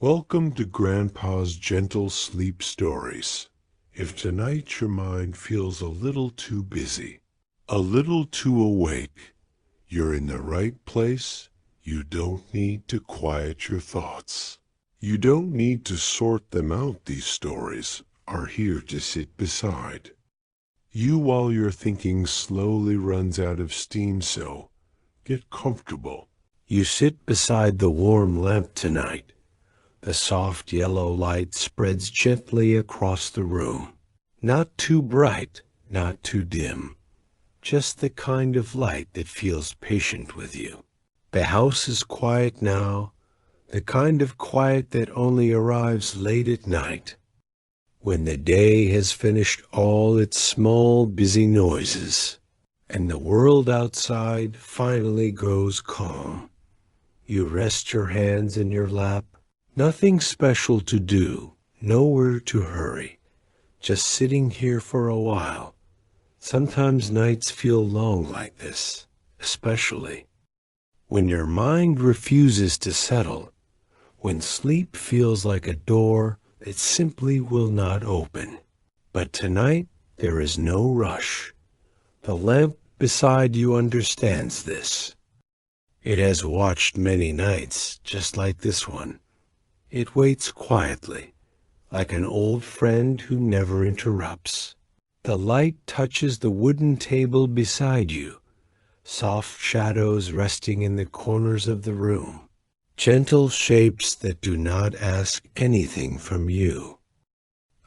Welcome to Grandpa's Gentle Sleep Stories. If tonight your mind feels a little too busy, a little too awake, you're in the right place. You don't need to quiet your thoughts. You don't need to sort them out. These stories are here to sit beside you while your thinking slowly runs out of steam, so get comfortable. You sit beside the warm lamp tonight. The soft yellow light spreads gently across the room. Not too bright, not too dim. Just the kind of light that feels patient with you. The house is quiet now, the kind of quiet that only arrives late at night, when the day has finished all its small, busy noises, and the world outside finally grows calm. You rest your hands in your lap. Nothing special to do, nowhere to hurry, just sitting here for a while. Sometimes nights feel long like this, especially when your mind refuses to settle, when sleep feels like a door that simply will not open. But tonight there is no rush. The lamp beside you understands this. It has watched many nights just like this one. It waits quietly, like an old friend who never interrupts. The light touches the wooden table beside you, soft shadows resting in the corners of the room, gentle shapes that do not ask anything from you.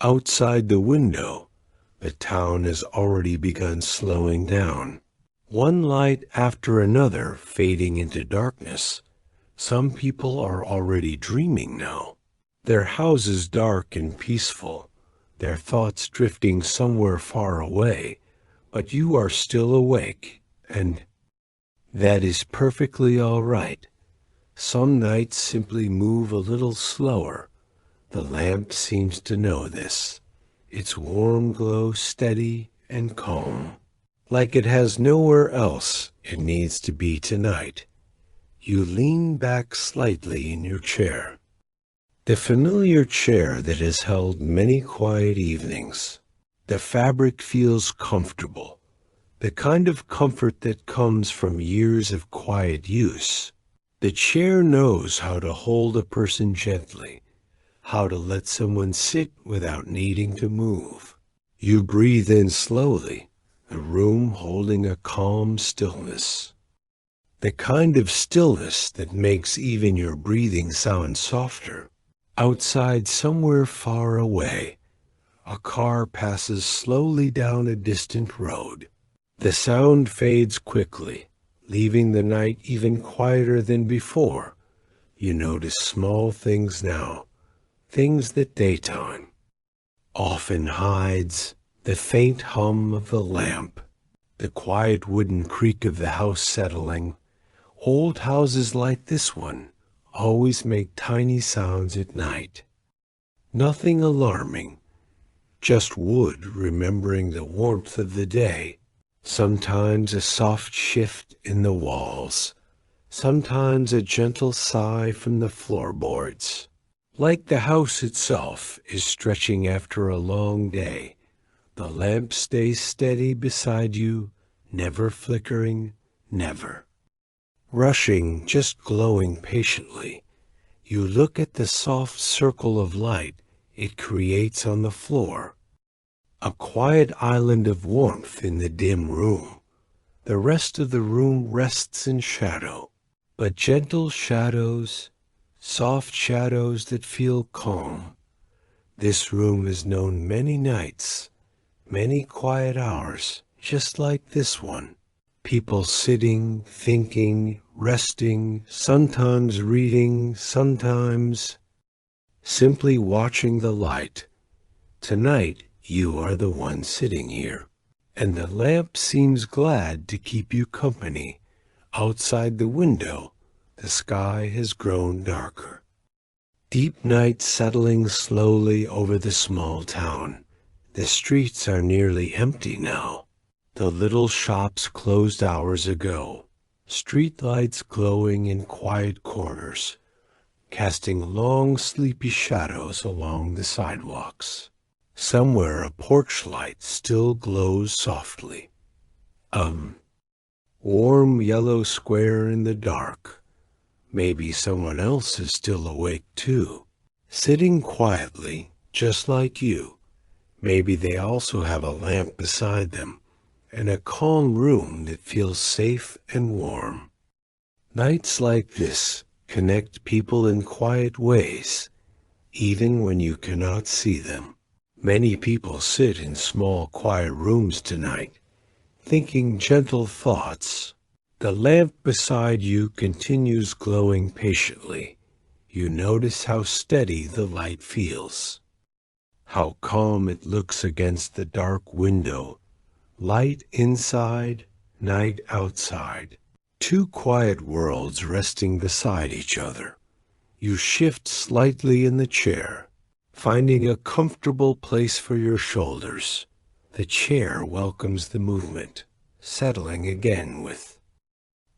Outside the window, the town has already begun slowing down, one light after another fading into darkness. Some people are already dreaming now, their houses dark and peaceful, their thoughts drifting somewhere far away, but you are still awake, and that is perfectly all right. Some nights simply move a little slower. The lamp seems to know this, its warm glow steady and calm, like it has nowhere else it needs to be tonight. You lean back slightly in your chair, the familiar chair that has held many quiet evenings. The fabric feels comfortable, the kind of comfort that comes from years of quiet use. The chair knows how to hold a person gently, how to let someone sit without needing to move. You breathe in slowly, the room holding a calm stillness. The kind of stillness that makes even your breathing sound softer. Outside, somewhere far away, a car passes slowly down a distant road. The sound fades quickly, leaving the night even quieter than before. You notice small things now, things that daytime often hides: the faint hum of the lamp, the quiet wooden creak of the house settling. Old houses like this one always make tiny sounds at night. Nothing alarming, just wood remembering the warmth of the day. Sometimes a soft shift in the walls, sometimes a gentle sigh from the floorboards. Like the house itself is stretching after a long day, the lamp stays steady beside you, never flickering, never rushing, just glowing patiently. You look at the soft circle of light it creates on the floor, a quiet island of warmth in the dim room. The rest of the room rests in shadow, but gentle shadows, soft shadows that feel calm. This room has known many nights, many quiet hours, just like this one. People sitting, thinking, resting, sometimes reading, sometimes simply watching the light. Tonight, you are the one sitting here, and the lamp seems glad to keep you company. Outside the window, the sky has grown darker. Deep night settling slowly over the small town. The streets are nearly empty now. The little shops closed hours ago. Street lights glowing in quiet corners. casting long sleepy shadows along the sidewalks. Somewhere a porch light still glows softly. Warm yellow square in the dark. Maybe someone else is still awake too, sitting quietly, just like you. Maybe they also have a lamp beside them, and a calm room that feels safe and warm. Nights like this connect people in quiet ways, even when you cannot see them. Many people sit in small, quiet rooms tonight, thinking gentle thoughts. The lamp beside you continues glowing patiently. You notice how steady the light feels, how calm it looks against the dark window. Light inside, night outside. Two quiet worlds resting beside each other. You shift slightly in the chair, finding a comfortable place for your shoulders. The chair welcomes the movement, settling again with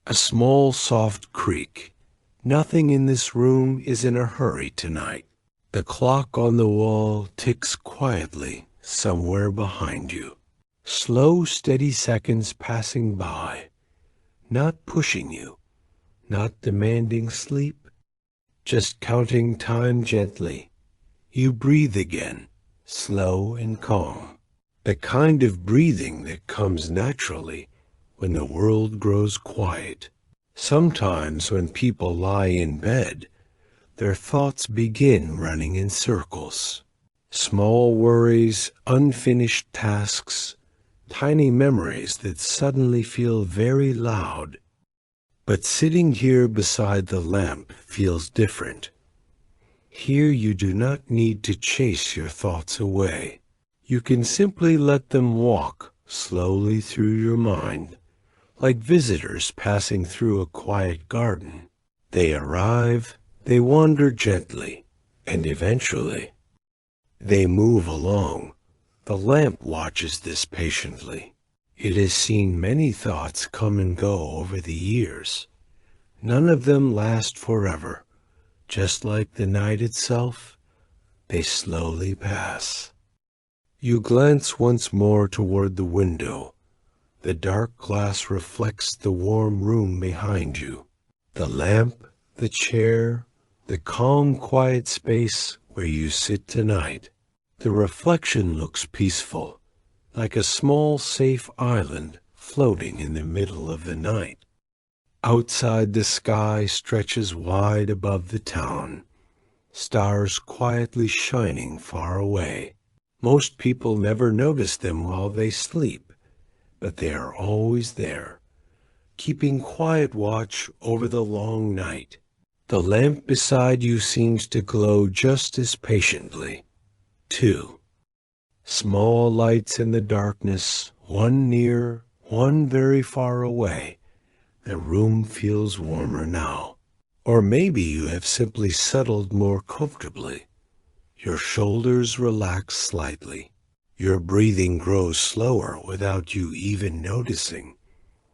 a small soft creak. Nothing in this room is in a hurry tonight. The clock on the wall ticks quietly somewhere behind you. Slow, steady seconds passing by, not pushing you, not demanding sleep, just counting time gently. You breathe again, slow and calm. The kind of breathing that comes naturally when the world grows quiet. Sometimes when people lie in bed, their thoughts begin running in circles. Small worries, unfinished tasks, tiny memories that suddenly feel very loud. But sitting here beside the lamp feels different. Here you do not need to chase your thoughts away. You can simply let them walk slowly through your mind, like visitors passing through a quiet garden. They arrive, they wander gently, and eventually they move along. The lamp watches this patiently. It has seen many thoughts come and go over the years. None of them last forever. Just like the night itself, they slowly pass. You glance once more toward the window. The dark glass reflects the warm room behind you. The lamp, the chair, the calm, quiet space where you sit tonight. The reflection looks peaceful, like a small, safe island floating in the middle of the night. Outside, the sky stretches wide above the town, stars quietly shining far away. Most people never notice them while they sleep, but they are always there, keeping quiet watch over the long night. The lamp beside you seems to glow just as patiently. 2. Small lights in the darkness, one near, one very far away. The room feels warmer now. Or maybe you have simply settled more comfortably. Your shoulders relax slightly. Your breathing grows slower without you even noticing.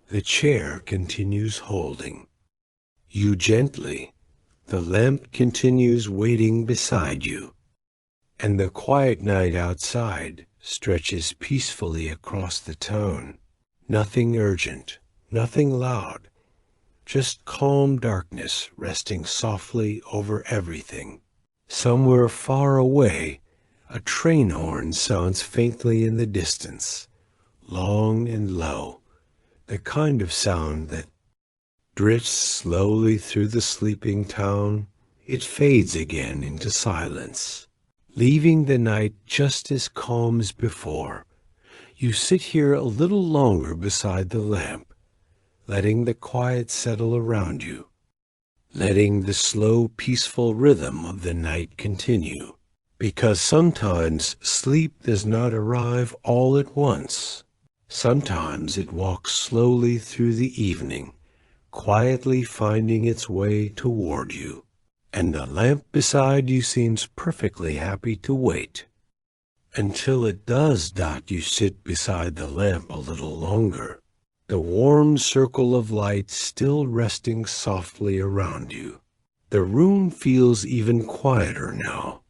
The chair continues holding you gently. The lamp continues waiting beside you. And the quiet night outside stretches peacefully across the town. Nothing urgent, nothing loud, just calm darkness resting softly over everything. Somewhere far away, a train horn sounds faintly in the distance, long and low, the kind of sound that drifts slowly through the sleeping town. It fades again into silence, leaving the night just as calm as before. You sit here a little longer beside the lamp, letting the quiet settle around you, letting the slow, peaceful rhythm of the night continue. Because sometimes sleep does not arrive all at once. Sometimes it walks slowly through the evening, quietly finding its way toward you. And the lamp beside you seems perfectly happy to wait. Until it does that, you sit beside the lamp a little longer, the warm circle of light still resting softly around you. The room feels even quieter now,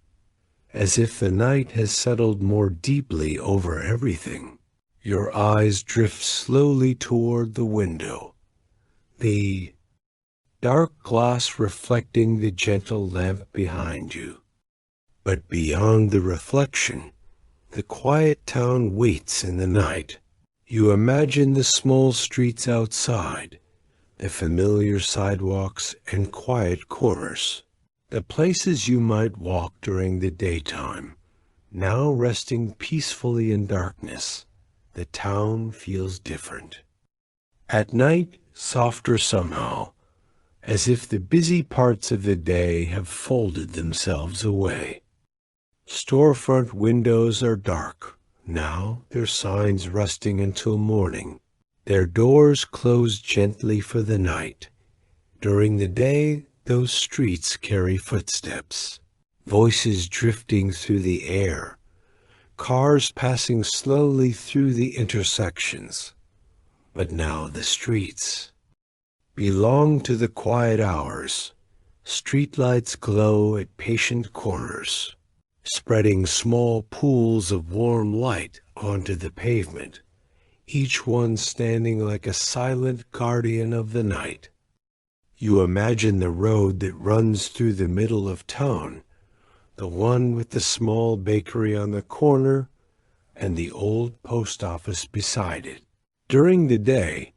as if the night has settled more deeply over everything. Your eyes drift slowly toward the window, the dark glass reflecting the gentle lamp behind you. But beyond the reflection, the quiet town waits in the night. You imagine the small streets outside, the familiar sidewalks and quiet corners, the places you might walk during the daytime, now resting peacefully in darkness. The town feels different. At night, softer somehow, as if the busy parts of the day have folded themselves away. Storefront windows are dark, now their signs rusting until morning. Their doors close gently for the night. During the day, those streets carry footsteps, voices drifting through the air, cars passing slowly through the intersections. But now the streets belong to the quiet hours. Streetlights glow at patient corners, spreading small pools of warm light onto the pavement, each one standing like a silent guardian of the night. You imagine the road that runs through the middle of town, the one with the small bakery on the corner and the old post office beside it. During the day,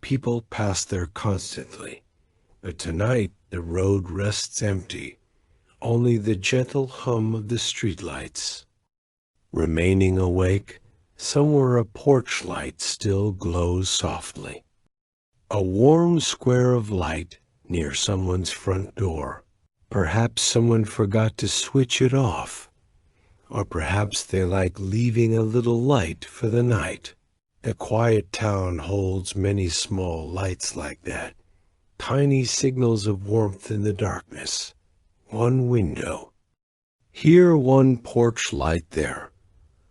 people pass there constantly, but tonight the road rests empty, only the gentle hum of the streetlights. Remaining awake, somewhere a porch light still glows softly. A warm square of light near someone's front door. Perhaps someone forgot to switch it off, or perhaps they like leaving a little light for the night. The quiet town holds many small lights like that, tiny signals of warmth in the darkness. One window. Here one porch light there.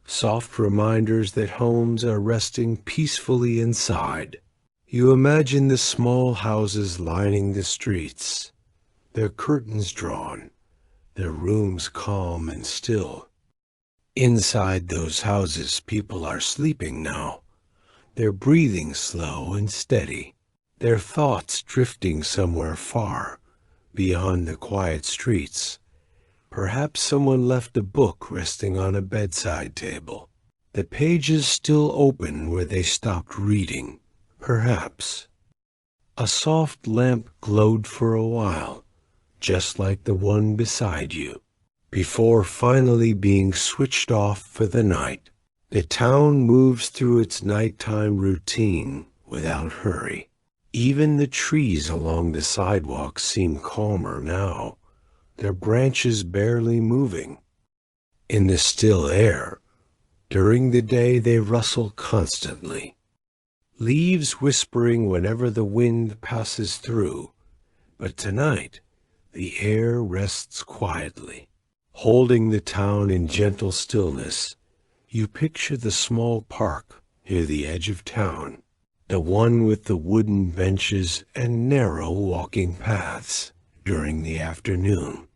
Soft reminders that homes are resting peacefully inside. You imagine the small houses lining the streets, their curtains drawn, their rooms calm and still. Inside those houses, people are sleeping now, their breathing slow and steady, their thoughts drifting somewhere far, beyond the quiet streets. Perhaps someone left a book resting on a bedside table, the pages still open where they stopped reading. Perhaps. A soft lamp glowed for a while, just like the one beside you, before finally being switched off for the night. The town moves through its nighttime routine without hurry. Even the trees along the sidewalks seem calmer now, their branches barely moving. In the still air, during the day they rustle constantly, leaves whispering whenever the wind passes through. But tonight, the air rests quietly, holding the town in gentle stillness. You picture the small park near the edge of town, the one with the wooden benches and narrow walking paths during the afternoon.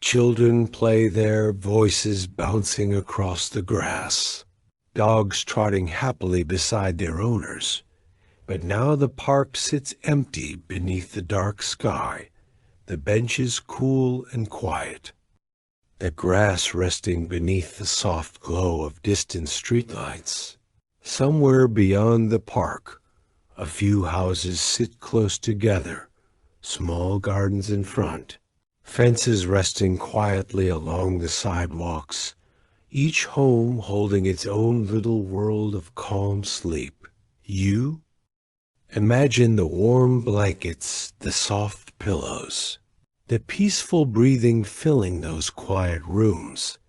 Children play there, voices bouncing across the grass, dogs trotting happily beside their owners. But now the park sits empty beneath the dark sky, the benches cool and quiet, the grass resting beneath the soft glow of distant streetlights. Somewhere beyond the park, a few houses sit close together, small gardens in front, fences resting quietly along the sidewalks, each home holding its own little world of calm sleep. You imagine the warm blankets, the soft pillows, the peaceful breathing filling those quiet rooms.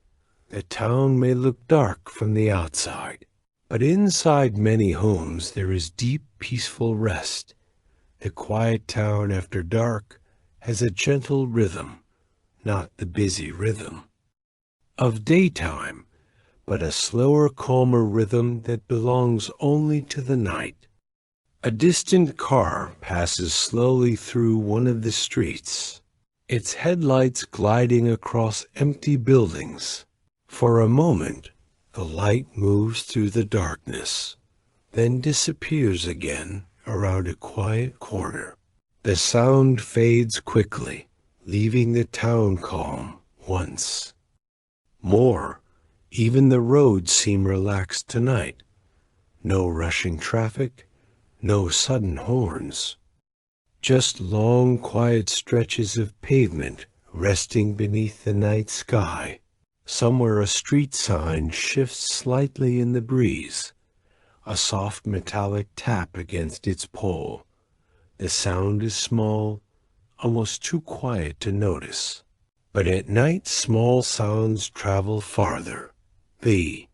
The town may look dark from the outside, but inside many homes there is deep, peaceful rest. The quiet town after dark has a gentle rhythm, not the busy rhythm of daytime, but a slower, calmer rhythm that belongs only to the night. A distant car passes slowly through one of the streets. its headlights gliding across empty buildings. For a moment, the light moves through the darkness, then disappears again around a quiet corner. The sound fades quickly, leaving the town calm once more. Even the roads seem relaxed tonight. No rushing traffic, no sudden horns. Just long, quiet stretches of pavement resting beneath the night sky. Somewhere a street sign shifts slightly in the breeze, a soft metallic tap against its pole. The sound is small, almost too quiet to notice. But at night, small sounds travel farther. The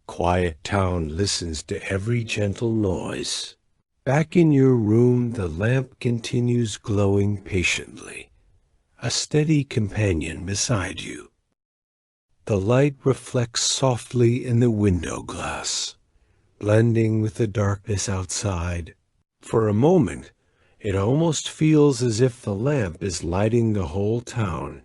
quiet town listens to every gentle noise. Back in your room, the lamp continues glowing patiently, a steady companion beside you. The light reflects softly in the window glass, blending with the darkness outside. For a moment, it almost feels as if the lamp is lighting the whole town,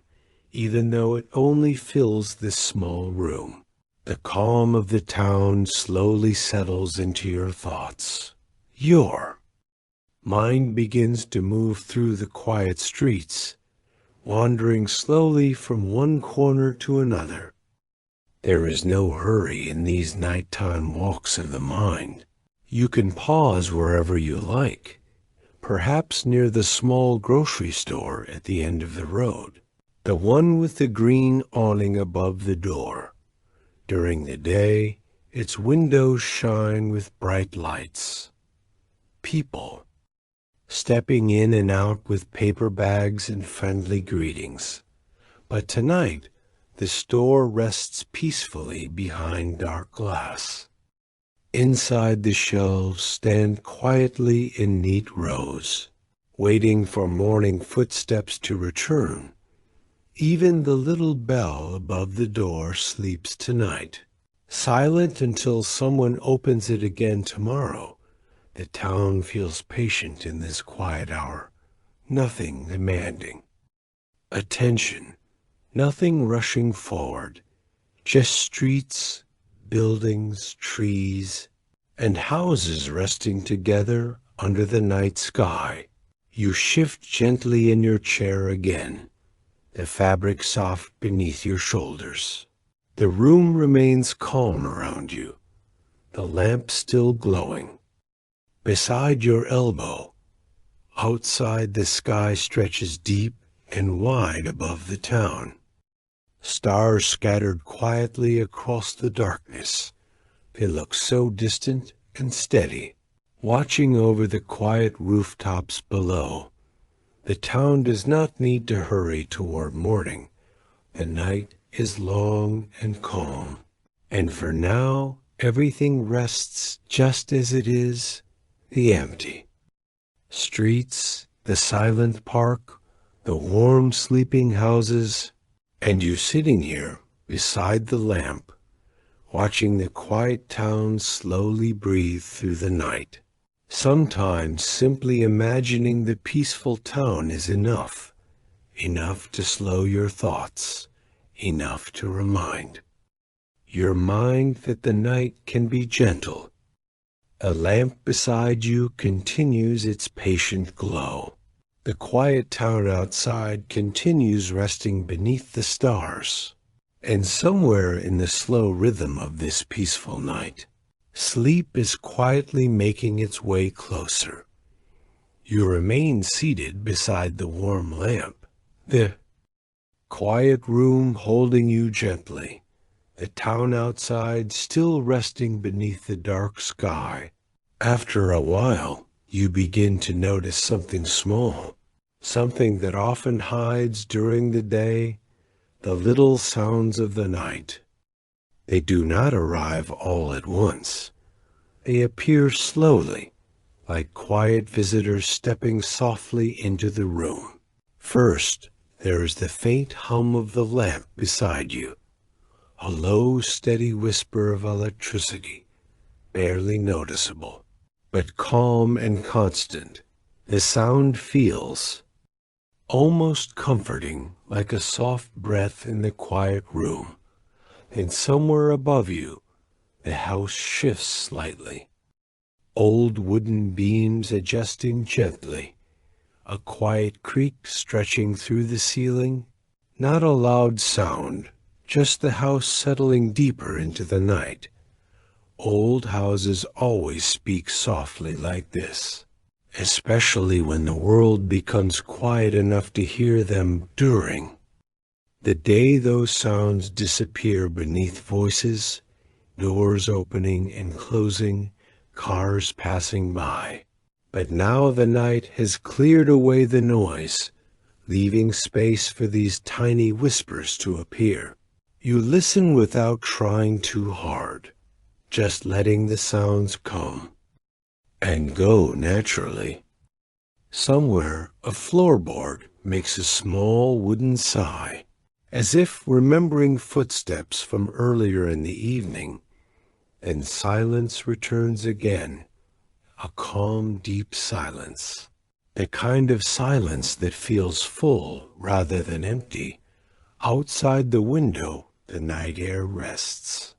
even though it only fills this small room. The calm of the town slowly settles into your thoughts. Your mind begins to move through the quiet streets, wandering slowly from one corner to another. There is no hurry in these nighttime walks of the mind. You can pause wherever you like, perhaps near the small grocery store at the end of the road, the one with the green awning above the door. During the day, its windows shine with bright lights. People stepping in and out with paper bags and friendly greetings. But tonight, the store rests peacefully behind dark glass. Inside, the shelves stand quietly in neat rows, waiting for morning footsteps to return. Even the little bell above the door sleeps tonight, silent until someone opens it again tomorrow. The town feels patient in this quiet hour, nothing demanding attention, nothing rushing forward, just streets, buildings, trees, and houses resting together under the night sky. You shift gently in your chair again, the fabric soft beneath your shoulders. The room remains calm around you, the lamp still glowing. Beside your elbow, outside, the sky stretches deep and wide above the town. Stars scattered quietly across the darkness. They look so distant and steady, watching over the quiet rooftops below. The town does not need to hurry toward morning. The night is long and calm, and for now, everything rests just as it is, the empty streets, the silent park, the warm sleeping houses, and you sitting here beside the lamp, watching the quiet town slowly breathe through the night. Sometimes simply imagining the peaceful town is enough to slow your thoughts, enough to remind your mind that the night can be gentle. A lamp beside you continues its patient glow. The quiet town outside continues resting beneath the stars. And somewhere in the slow rhythm of this peaceful night, sleep is quietly making its way closer. You remain seated beside the warm lamp, the quiet room holding you gently, the town outside still resting beneath the dark sky. After a while, you begin to notice something small, something that often hides during the day, the little sounds of the night. They do not arrive all at once. They appear slowly, like quiet visitors stepping softly into the room. First, there is the faint hum of the lamp beside you, a low, steady whisper of electricity, barely noticeable, but calm and constant. The sound feels almost comforting, like a soft breath in the quiet room. And somewhere above you, the house shifts slightly. Old wooden beams adjusting gently, a quiet creak stretching through the ceiling. Not a loud sound, just the house settling deeper into the night. Old houses always speak softly like this, especially when the world becomes quiet enough to hear them during. The day those sounds disappear beneath voices, doors opening and closing, cars passing by. But now the night has cleared away the noise, leaving space for these tiny whispers to appear. You listen without trying too hard, just letting the sounds come and go naturally. Somewhere, a floorboard makes a small wooden sigh, as if remembering footsteps from earlier in the evening, and silence returns again, a calm, deep silence. The kind of silence that feels full rather than empty. Outside the window, the night air rests.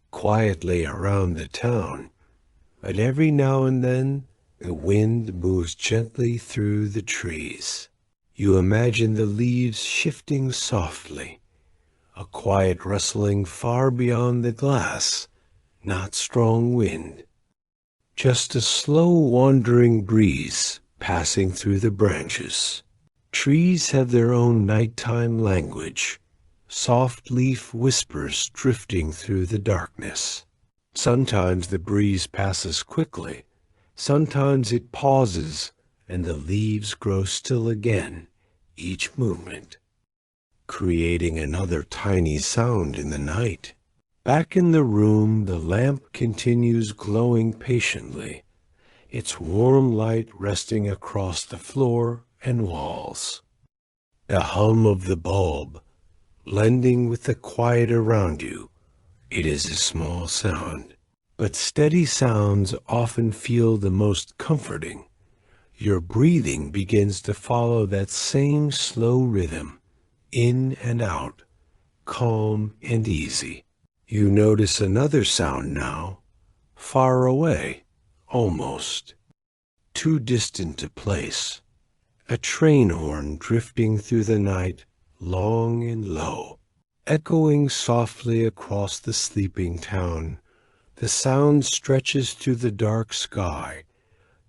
Quietly around the town, but every now and then, the wind moves gently through the trees. You imagine the leaves shifting softly, a quiet rustling far beyond the glass, not strong wind. Just a slow wandering breeze passing through the branches. Trees have their own nighttime language, soft leaf whispers drifting through the darkness. Sometimes the breeze passes quickly, sometimes it pauses, and the leaves grow still again, each movement, creating another tiny sound in the night. Back in the room, the lamp continues glowing patiently, its warm light resting across the floor and walls. The hum of the bulb, blending with the quiet around you. It is a small sound, but steady sounds often feel the most comforting. Your breathing begins to follow that same slow rhythm, in and out, calm and easy. You notice another sound now, far away, almost, too distant to place. A train horn drifting through the night, long and low, echoing softly across the sleeping town. The sound stretches through the dark sky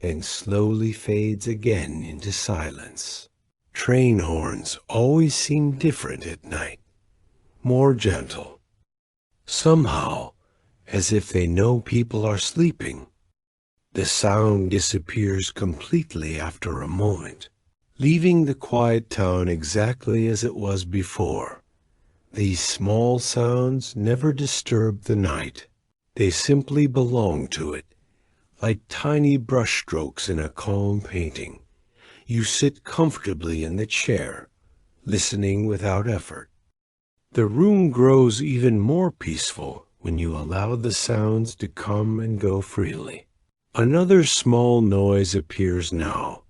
and slowly fades again into silence. Train horns always seem different at night, more gentle. Somehow, as if they know people are sleeping. The sound disappears completely after a moment, leaving the quiet town exactly as it was before. These small sounds never disturb the night. They simply belong to it, like tiny brushstrokes in a calm painting. You sit comfortably in the chair, listening without effort. The room grows even more peaceful when you allow the sounds to come and go freely. Another small noise appears now,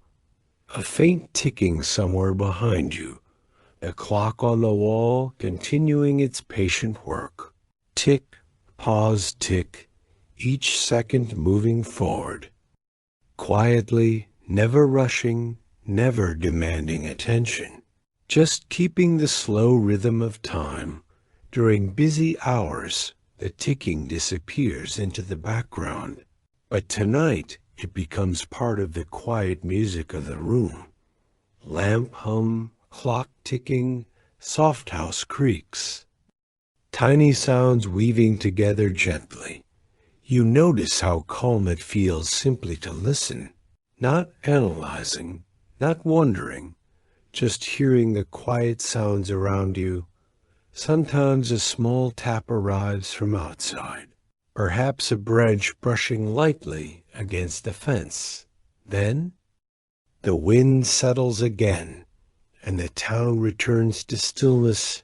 a faint ticking somewhere behind you, the clock on the wall continuing its patient work. Tick, pause, tick, each second moving forward. Quietly, never rushing, never demanding attention. Just keeping the slow rhythm of time. During busy hours, the ticking disappears into the background. But tonight, it becomes part of the quiet music of the room. Lamp hum, clock ticking, soft house creaks. Tiny sounds weaving together gently. You notice how calm it feels simply to listen, not analyzing, not wondering, just hearing the quiet sounds around you. Sometimes a small tap arrives from outside. Perhaps a branch brushing lightly against the fence. Then, the wind settles again, and the town returns to stillness.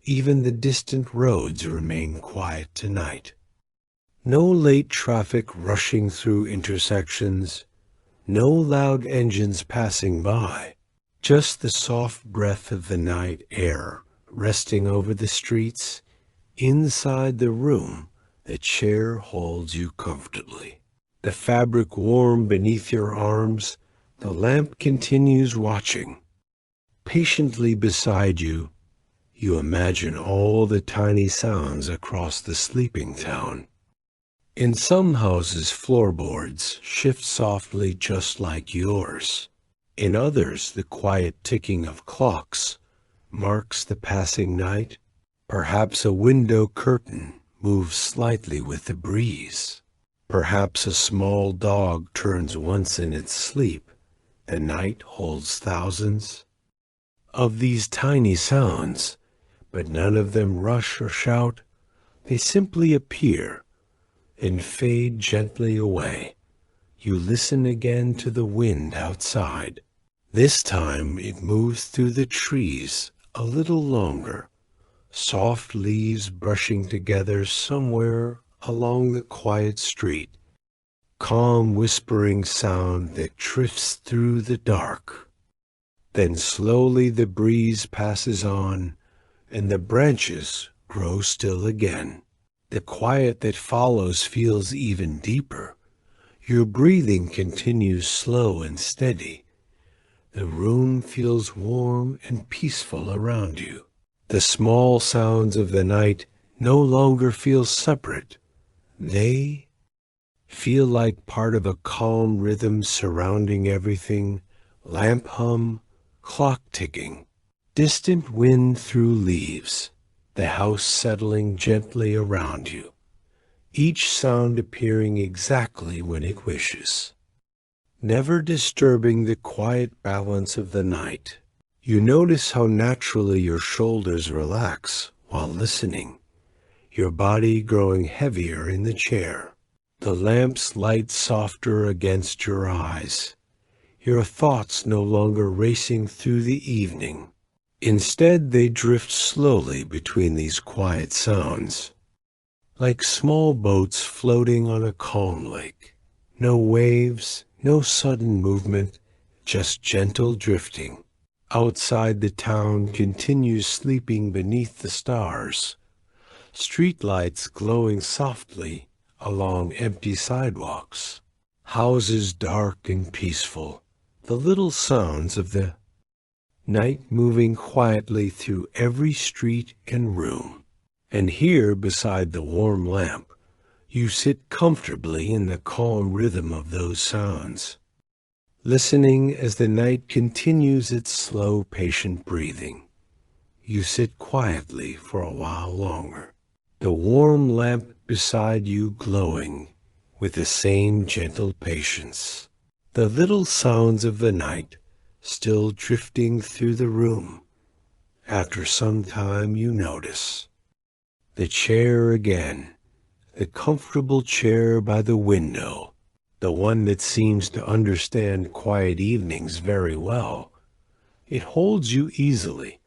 Even the distant roads remain quiet tonight. No late traffic rushing through intersections, no loud engines passing by. Just the soft breath of the night air resting over the streets. Inside the room, the chair holds you comfortably. The fabric warm beneath your arms, the lamp continues watching. Patiently beside you, you imagine all the tiny sounds across the sleeping town. In some houses, floorboards shift softly just like yours. In others, the quiet ticking of clocks marks the passing night. Perhaps a window curtain moves slightly with the breeze. Perhaps a small dog turns once in its sleep. The night holds thousands of these tiny sounds, but none of them rush or shout. They simply appear and fade gently away. You listen again to the wind outside. This time it moves through the trees a little longer, soft leaves brushing together somewhere along the quiet street. Calm whispering sound that drifts through the dark. Then slowly the breeze passes on, and the branches grow still again. The quiet that follows feels even deeper. Your breathing continues slow and steady. The room feels warm and peaceful around you. The small sounds of the night no longer feel separate. They feel like part of a calm rhythm surrounding everything. Lamp hum, clock ticking, distant wind through leaves, the house settling gently around you, each sound appearing exactly when it wishes, never disturbing the quiet balance of the night. You notice how naturally your shoulders relax while listening, your body growing heavier in the chair, the lamp's light softer against your eyes, your thoughts no longer racing through the evening. Instead, they drift slowly between these quiet sounds, like small boats floating on a calm lake. No waves, no sudden movement, just gentle drifting. Outside, the town continues sleeping beneath the stars, streetlights glowing softly along empty sidewalks, houses dark and peaceful, the little sounds of the night moving quietly through every street and room. And here, beside the warm lamp, you sit comfortably in the calm rhythm of those sounds, listening as the night continues its slow, patient breathing. You sit quietly for a while longer, the warm lamp beside you glowing with the same gentle patience. The little sounds of the night still drifting through the room. After some time you notice the chair again, the comfortable chair by the window, the one that seems to understand quiet evenings very well. It holds you easily,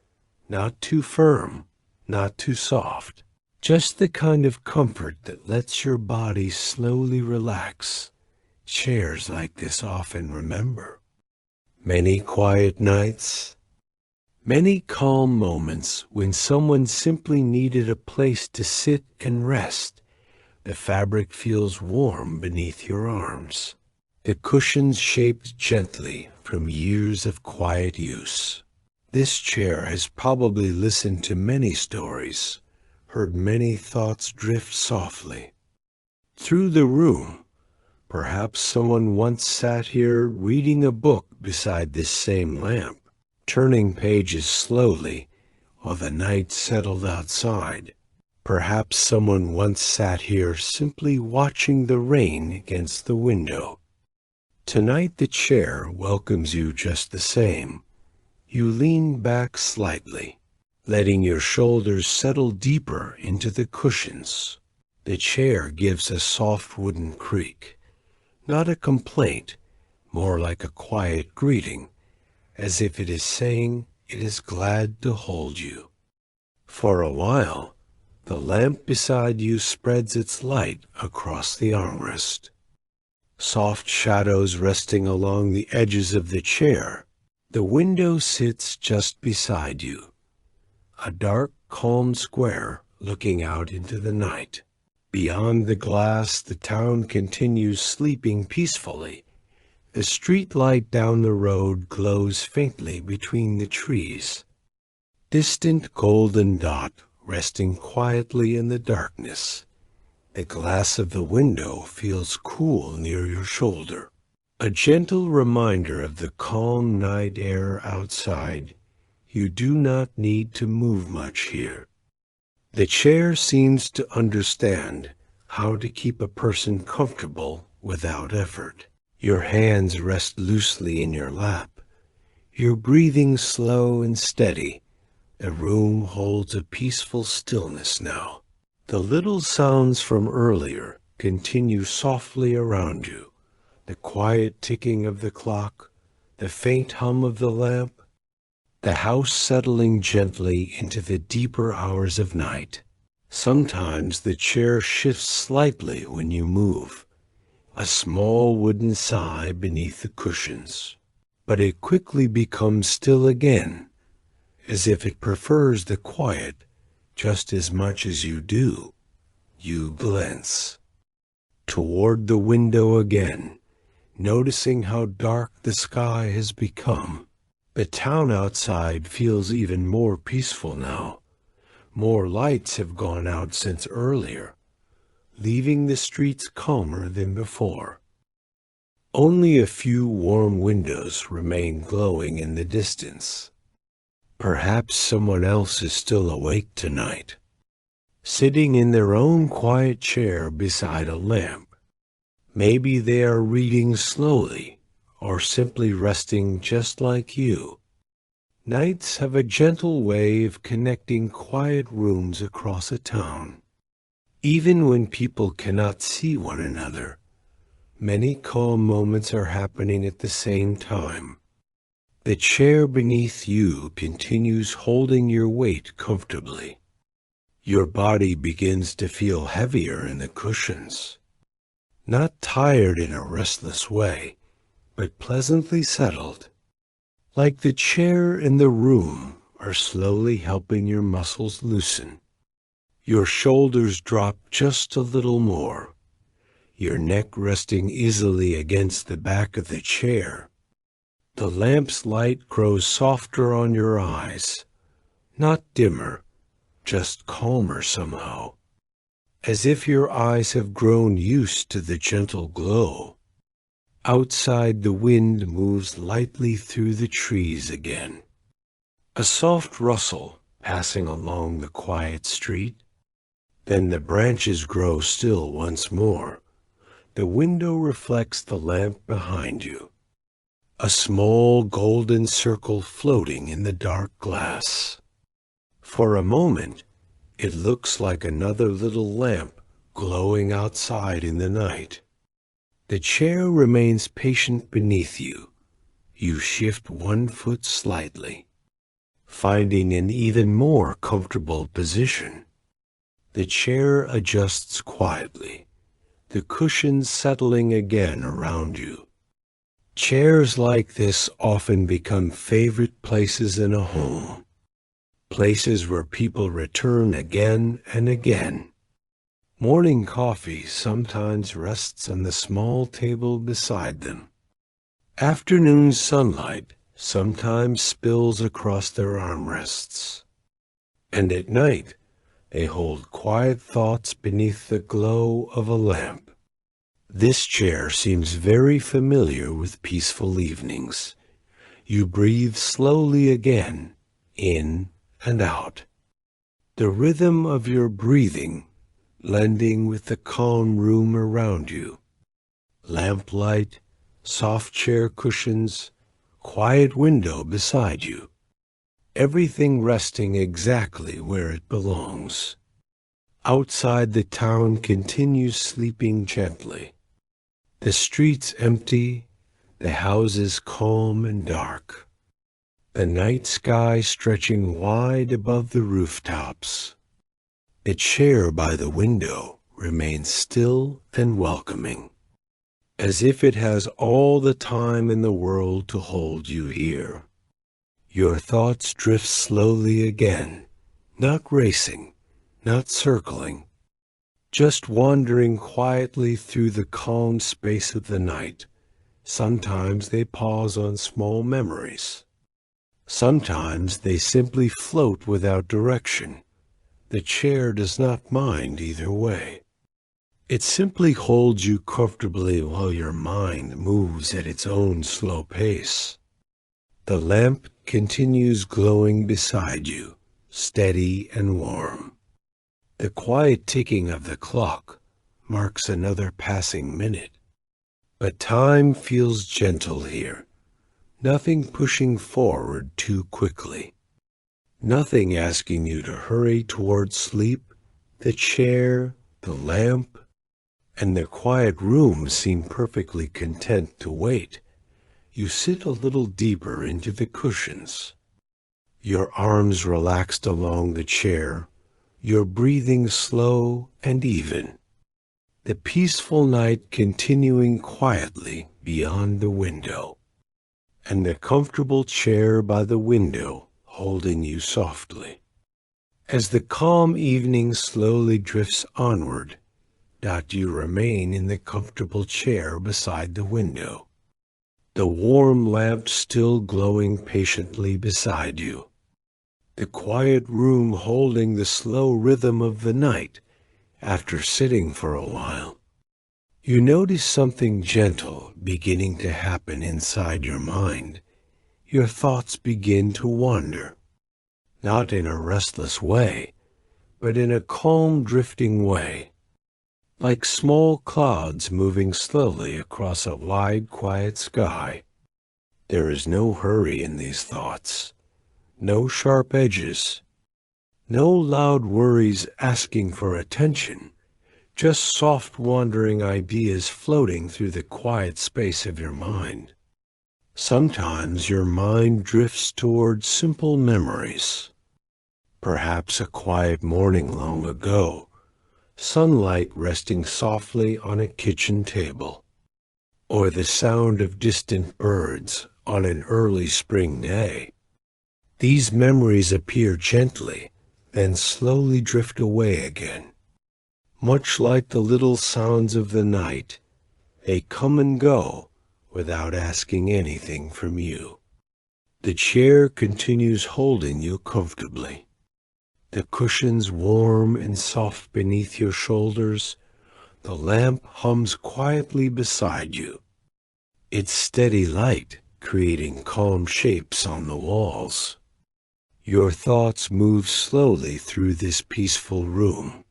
not too firm, not too soft, just the kind of comfort that lets your body slowly relax. Chairs like this often remember many quiet nights, many calm moments when someone simply needed a place to sit and rest. The fabric feels warm beneath your arms, the cushions shaped gently from years of quiet use. This chair has probably listened to many stories, heard many thoughts drift softly through the room. Perhaps someone once sat here reading a book beside this same lamp, turning pages slowly while the night settled outside. Perhaps someone once sat here simply watching the rain against the window. Tonight the chair welcomes you just the same. You lean back slightly, letting your shoulders settle deeper into the cushions. The chair gives a soft wooden creak. Not a complaint, more like a quiet greeting, as if it is saying it is glad to hold you. For a while, the lamp beside you spreads its light across the armrest. Soft shadows resting along the edges of the chair The window sits just beside you, a dark, calm square looking out into the night. Beyond the glass, the town continues sleeping peacefully. The street light down the road glows faintly between the trees. Distant golden dot resting quietly in the darkness. The glass of the window feels cool near your shoulder, a gentle reminder of the calm night air outside. You do not need to move much here. The chair seems to understand how to keep a person comfortable without effort. Your hands rest loosely in your lap. Your breathing slow and steady. The room holds a peaceful stillness now. The little sounds from earlier continue softly around you. The quiet ticking of the clock, the faint hum of the lamp, the house settling gently into the deeper hours of night. Sometimes the chair shifts slightly when you move, a small wooden sigh beneath the cushions. But it quickly becomes still again, as if it prefers the quiet just as much as you do. You glance toward the window again, noticing how dark the sky has become. The town outside feels even more peaceful now. More lights have gone out since earlier, leaving the streets calmer than before. Only a few warm windows remain glowing in the distance. Perhaps someone else is still awake tonight, sitting in their own quiet chair beside a lamp. Maybe they are reading slowly or simply resting just like you. Nights have a gentle way of connecting quiet rooms across a town. Even when people cannot see one another, many calm moments are happening at the same time. The chair beneath you continues holding your weight comfortably. Your body begins to feel heavier in the cushions, not tired in a restless way, but pleasantly settled, like the chair and the room are slowly helping your muscles loosen. Your shoulders drop just a little more, your neck resting easily against the back of the chair. The lamp's light grows softer on your eyes, not dimmer, just calmer somehow, as if your eyes have grown used to the gentle glow. Outside, the wind moves lightly through the trees again, a soft rustle passing along the quiet street. Then the branches grow still once more. The window reflects the lamp behind you, a small golden circle floating in the dark glass. For a moment, it looks like another little lamp glowing outside in the night. The chair remains patient beneath you. You shift one foot slightly, finding an even more comfortable position. The chair adjusts quietly, the cushions settling again around you. Chairs like this often become favorite places in a home, places where people return again and again. Morning coffee sometimes rests on the small table beside them. Afternoon sunlight sometimes spills across their armrests. And at night, they hold quiet thoughts beneath the glow of a lamp. This chair seems very familiar with peaceful evenings. You breathe slowly again, in and out. The rhythm of your breathing blending with the calm room around you. Lamplight, soft chair cushions, quiet window beside you. Everything resting exactly where it belongs. Outside, the town continues sleeping gently. The streets empty, the houses calm and dark. The night sky stretching wide above the rooftops. The chair by the window remains still and welcoming, as if it has all the time in the world to hold you here. Your thoughts drift slowly again, not racing, not circling, just wandering quietly through the calm space of the night. Sometimes they pause on small memories. Sometimes they simply float without direction. The chair does not mind either way. It simply holds you comfortably while your mind moves at its own slow pace. The lamp continues glowing beside you, steady and warm. The quiet ticking of the clock marks another passing minute. But time feels gentle here, nothing pushing forward too quickly, nothing asking you to hurry towards sleep. The chair, the lamp, and the quiet room seem perfectly content to wait. You sit a little deeper into the cushions, your arms relaxed along the chair, your breathing slow and even. The peaceful night continuing quietly beyond the window, and the comfortable chair by the window holding you softly. As the calm evening slowly drifts onward, you remain in the comfortable chair beside the window, the warm lamp still glowing patiently beside you, the quiet room holding the slow rhythm of the night. After sitting for a while, you notice something gentle beginning to happen inside your mind. Your thoughts begin to wander, not in a restless way, but in a calm, drifting way, like small clouds moving slowly across a wide, quiet sky. There is no hurry in these thoughts, no sharp edges, no loud worries asking for attention, just soft wandering ideas floating through the quiet space of your mind. Sometimes your mind drifts towards simple memories, perhaps a quiet morning long ago, sunlight resting softly on a kitchen table, or the sound of distant birds on an early spring day. These memories appear gently, then slowly drift away again. Much like the little sounds of the night, they come and go without asking anything from you. The chair continues holding you comfortably, the cushions warm and soft beneath your shoulders. The lamp hums quietly beside you, its steady light creating calm shapes on the walls. Your thoughts move slowly through this peaceful room.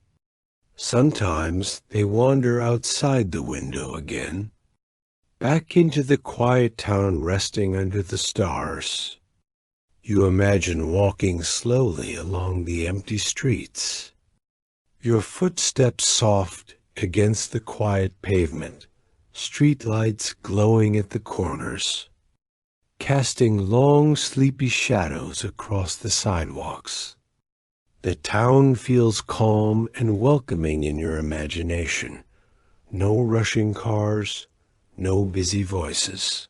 Sometimes they wander outside the window again, back into the quiet town resting under the stars. You imagine walking slowly along the empty streets, your footsteps soft against the quiet pavement, streetlights glowing at the corners, casting long sleepy shadows across the sidewalks. The town feels calm and welcoming in your imagination. No rushing cars, no busy voices.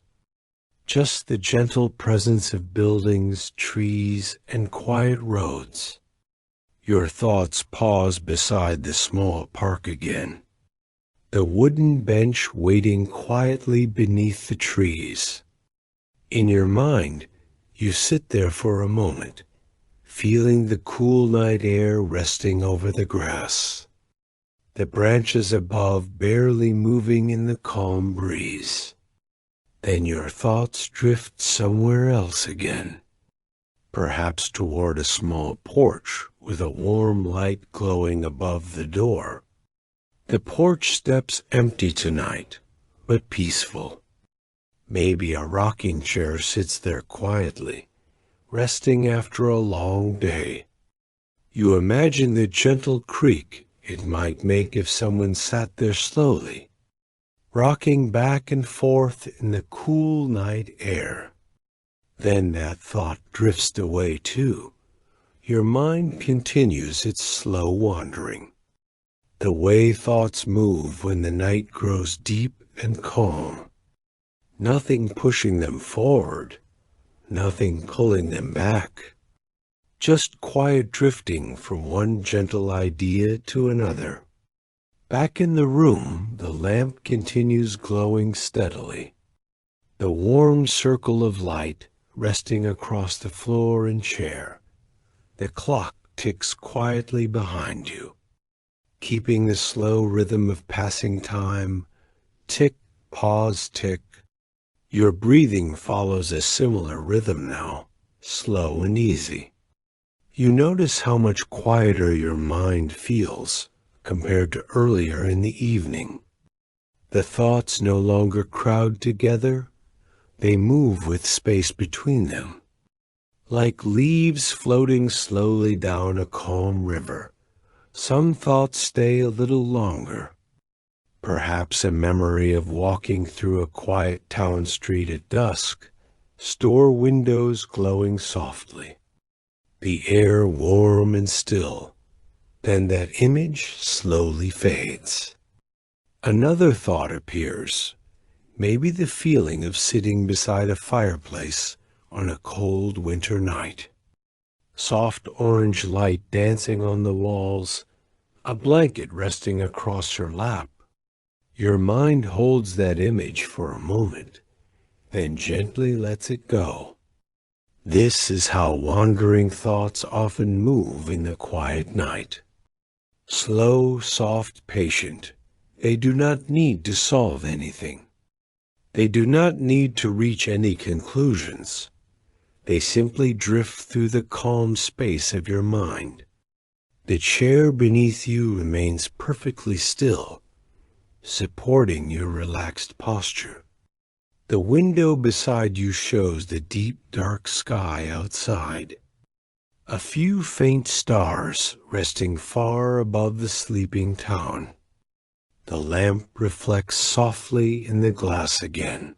Just the gentle presence of buildings, trees, and quiet roads. Your thoughts pause beside the small park again, the wooden bench waiting quietly beneath the trees. In your mind, you sit there for a moment, feeling the cool night air resting over the grass, the branches above barely moving in the calm breeze. Then your thoughts drift somewhere else again, perhaps toward a small porch with a warm light glowing above the door. The porch steps empty tonight, but peaceful. Maybe a rocking chair sits there quietly, resting after a long day. You imagine the gentle creak it might make if someone sat there slowly, rocking back and forth in the cool night air. Then that thought drifts away too. Your mind continues its slow wandering, the way thoughts move when the night grows deep and calm. Nothing pushing them forward, nothing pulling them back. Just quiet drifting from one gentle idea to another. Back in the room, the lamp continues glowing steadily. The warm circle of light resting across the floor and chair. The clock ticks quietly behind you, keeping the slow rhythm of passing time. Tick, pause, tick. Your breathing follows a similar rhythm now, slow and easy. You notice how much quieter your mind feels compared to earlier in the evening. The thoughts no longer crowd together, they move with space between them. Like leaves floating slowly down a calm river, some thoughts stay a little longer. Perhaps a memory of walking through a quiet town street at dusk, store windows glowing softly, the air warm and still. Then that image slowly fades. Another thought appears, maybe the feeling of sitting beside a fireplace on a cold winter night. Soft orange light dancing on the walls, a blanket resting across your lap. Your mind holds that image for a moment, then gently lets it go. This is how wandering thoughts often move in the quiet night. Slow, soft, patient. They do not need to solve anything. They do not need to reach any conclusions. They simply drift through the calm space of your mind. The chair beneath you remains perfectly still, supporting your relaxed posture. The window beside you shows the deep, dark sky outside. A few faint stars resting far above the sleeping town. The lamp reflects softly in the glass again.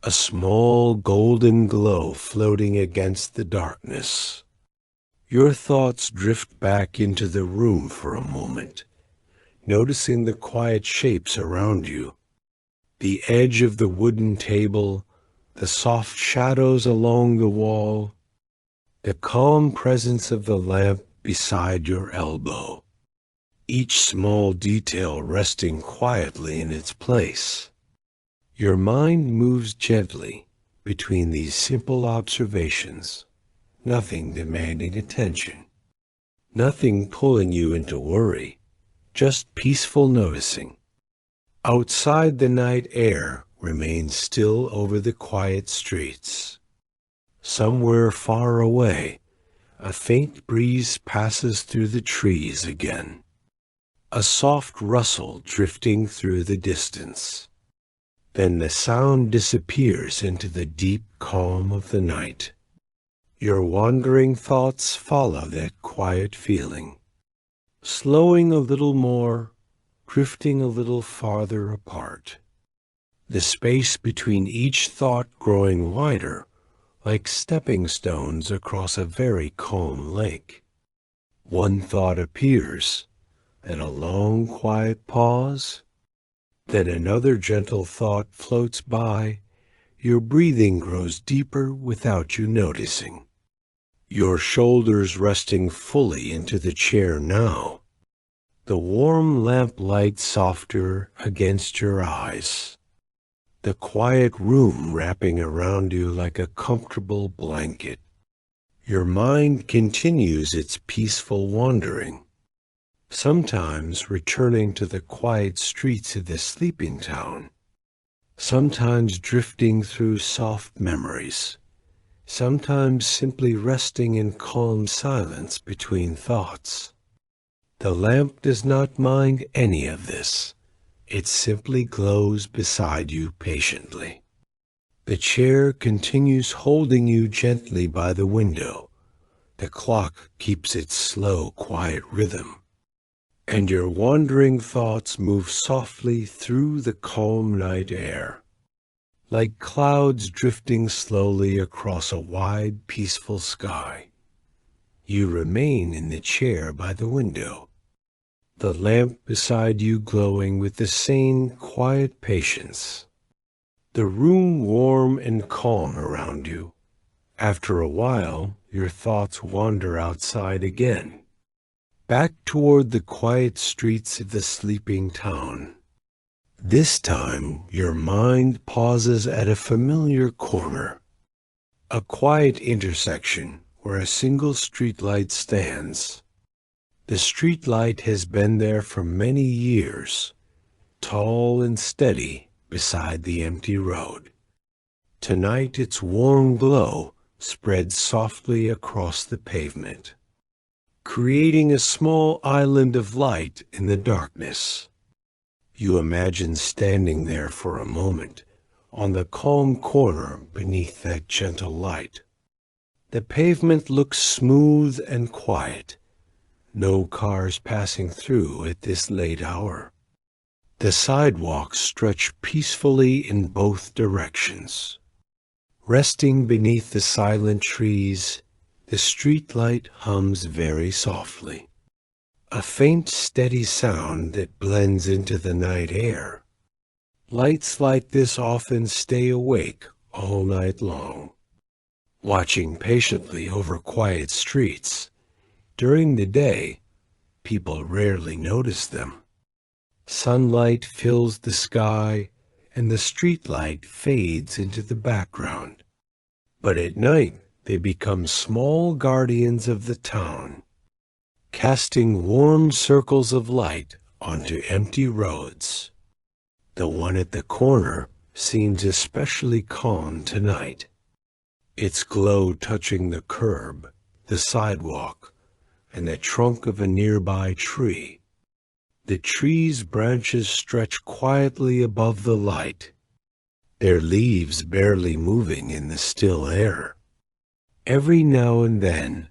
A small golden glow floating against the darkness. Your thoughts drift back into the room for a moment, noticing the quiet shapes around you. The edge of the wooden table, the soft shadows along the wall, the calm presence of the lamp beside your elbow. Each small detail resting quietly in its place. Your mind moves gently between these simple observations, nothing demanding attention, nothing pulling you into worry, just peaceful noticing. Outside, the night air remains still over the quiet streets. Somewhere far away, a faint breeze passes through the trees again. A soft rustle drifting through the distance. Then the sound disappears into the deep calm of the night. Your wandering thoughts follow that quiet feeling, slowing a little more, drifting a little farther apart. The space between each thought growing wider, like stepping stones across a very calm lake. One thought appears, then a long quiet pause. Then another gentle thought floats by. Your breathing grows deeper without you noticing. Your shoulders resting fully into the chair now. The warm lamplight softer against your eyes. The quiet room wrapping around you like a comfortable blanket. Your mind continues its peaceful wandering, sometimes returning to the quiet streets of the sleeping town, sometimes drifting through soft memories, sometimes simply resting in calm silence between thoughts. The lamp does not mind any of this. It simply glows beside you patiently. The chair continues holding you gently by the window. The clock keeps its slow, quiet rhythm. And your wandering thoughts move softly through the calm night air, like clouds drifting slowly across a wide, peaceful sky. You remain in the chair by the window, the lamp beside you glowing with the same quiet patience, the room warm and calm around you, After a while, your thoughts wander outside again, back toward the quiet streets of the sleeping town. This time, your mind pauses at a familiar corner, a quiet intersection where a single streetlight stands. The streetlight has been there for many years, tall and steady beside the empty road. Tonight, its warm glow spreads softly across the pavement, creating a small island of light in the darkness. You imagine standing there for a moment on the calm corner beneath that gentle light. The pavement looks smooth and quiet, no cars passing through at this late hour. The sidewalks stretch peacefully in both directions. Resting beneath the silent trees, the streetlight hums very softly, a faint, steady sound that blends into the night air. Lights like this often stay awake all night long, watching patiently over quiet streets. During the day, people rarely notice them. Sunlight fills the sky, and the streetlight fades into the background. But at night, they become small guardians of the town, casting warm circles of light onto empty roads. The one at the corner seems especially calm tonight, its glow touching the curb, the sidewalk, and the trunk of a nearby tree. The tree's branches stretch quietly above the light, their leaves barely moving in the still air. Every now and then,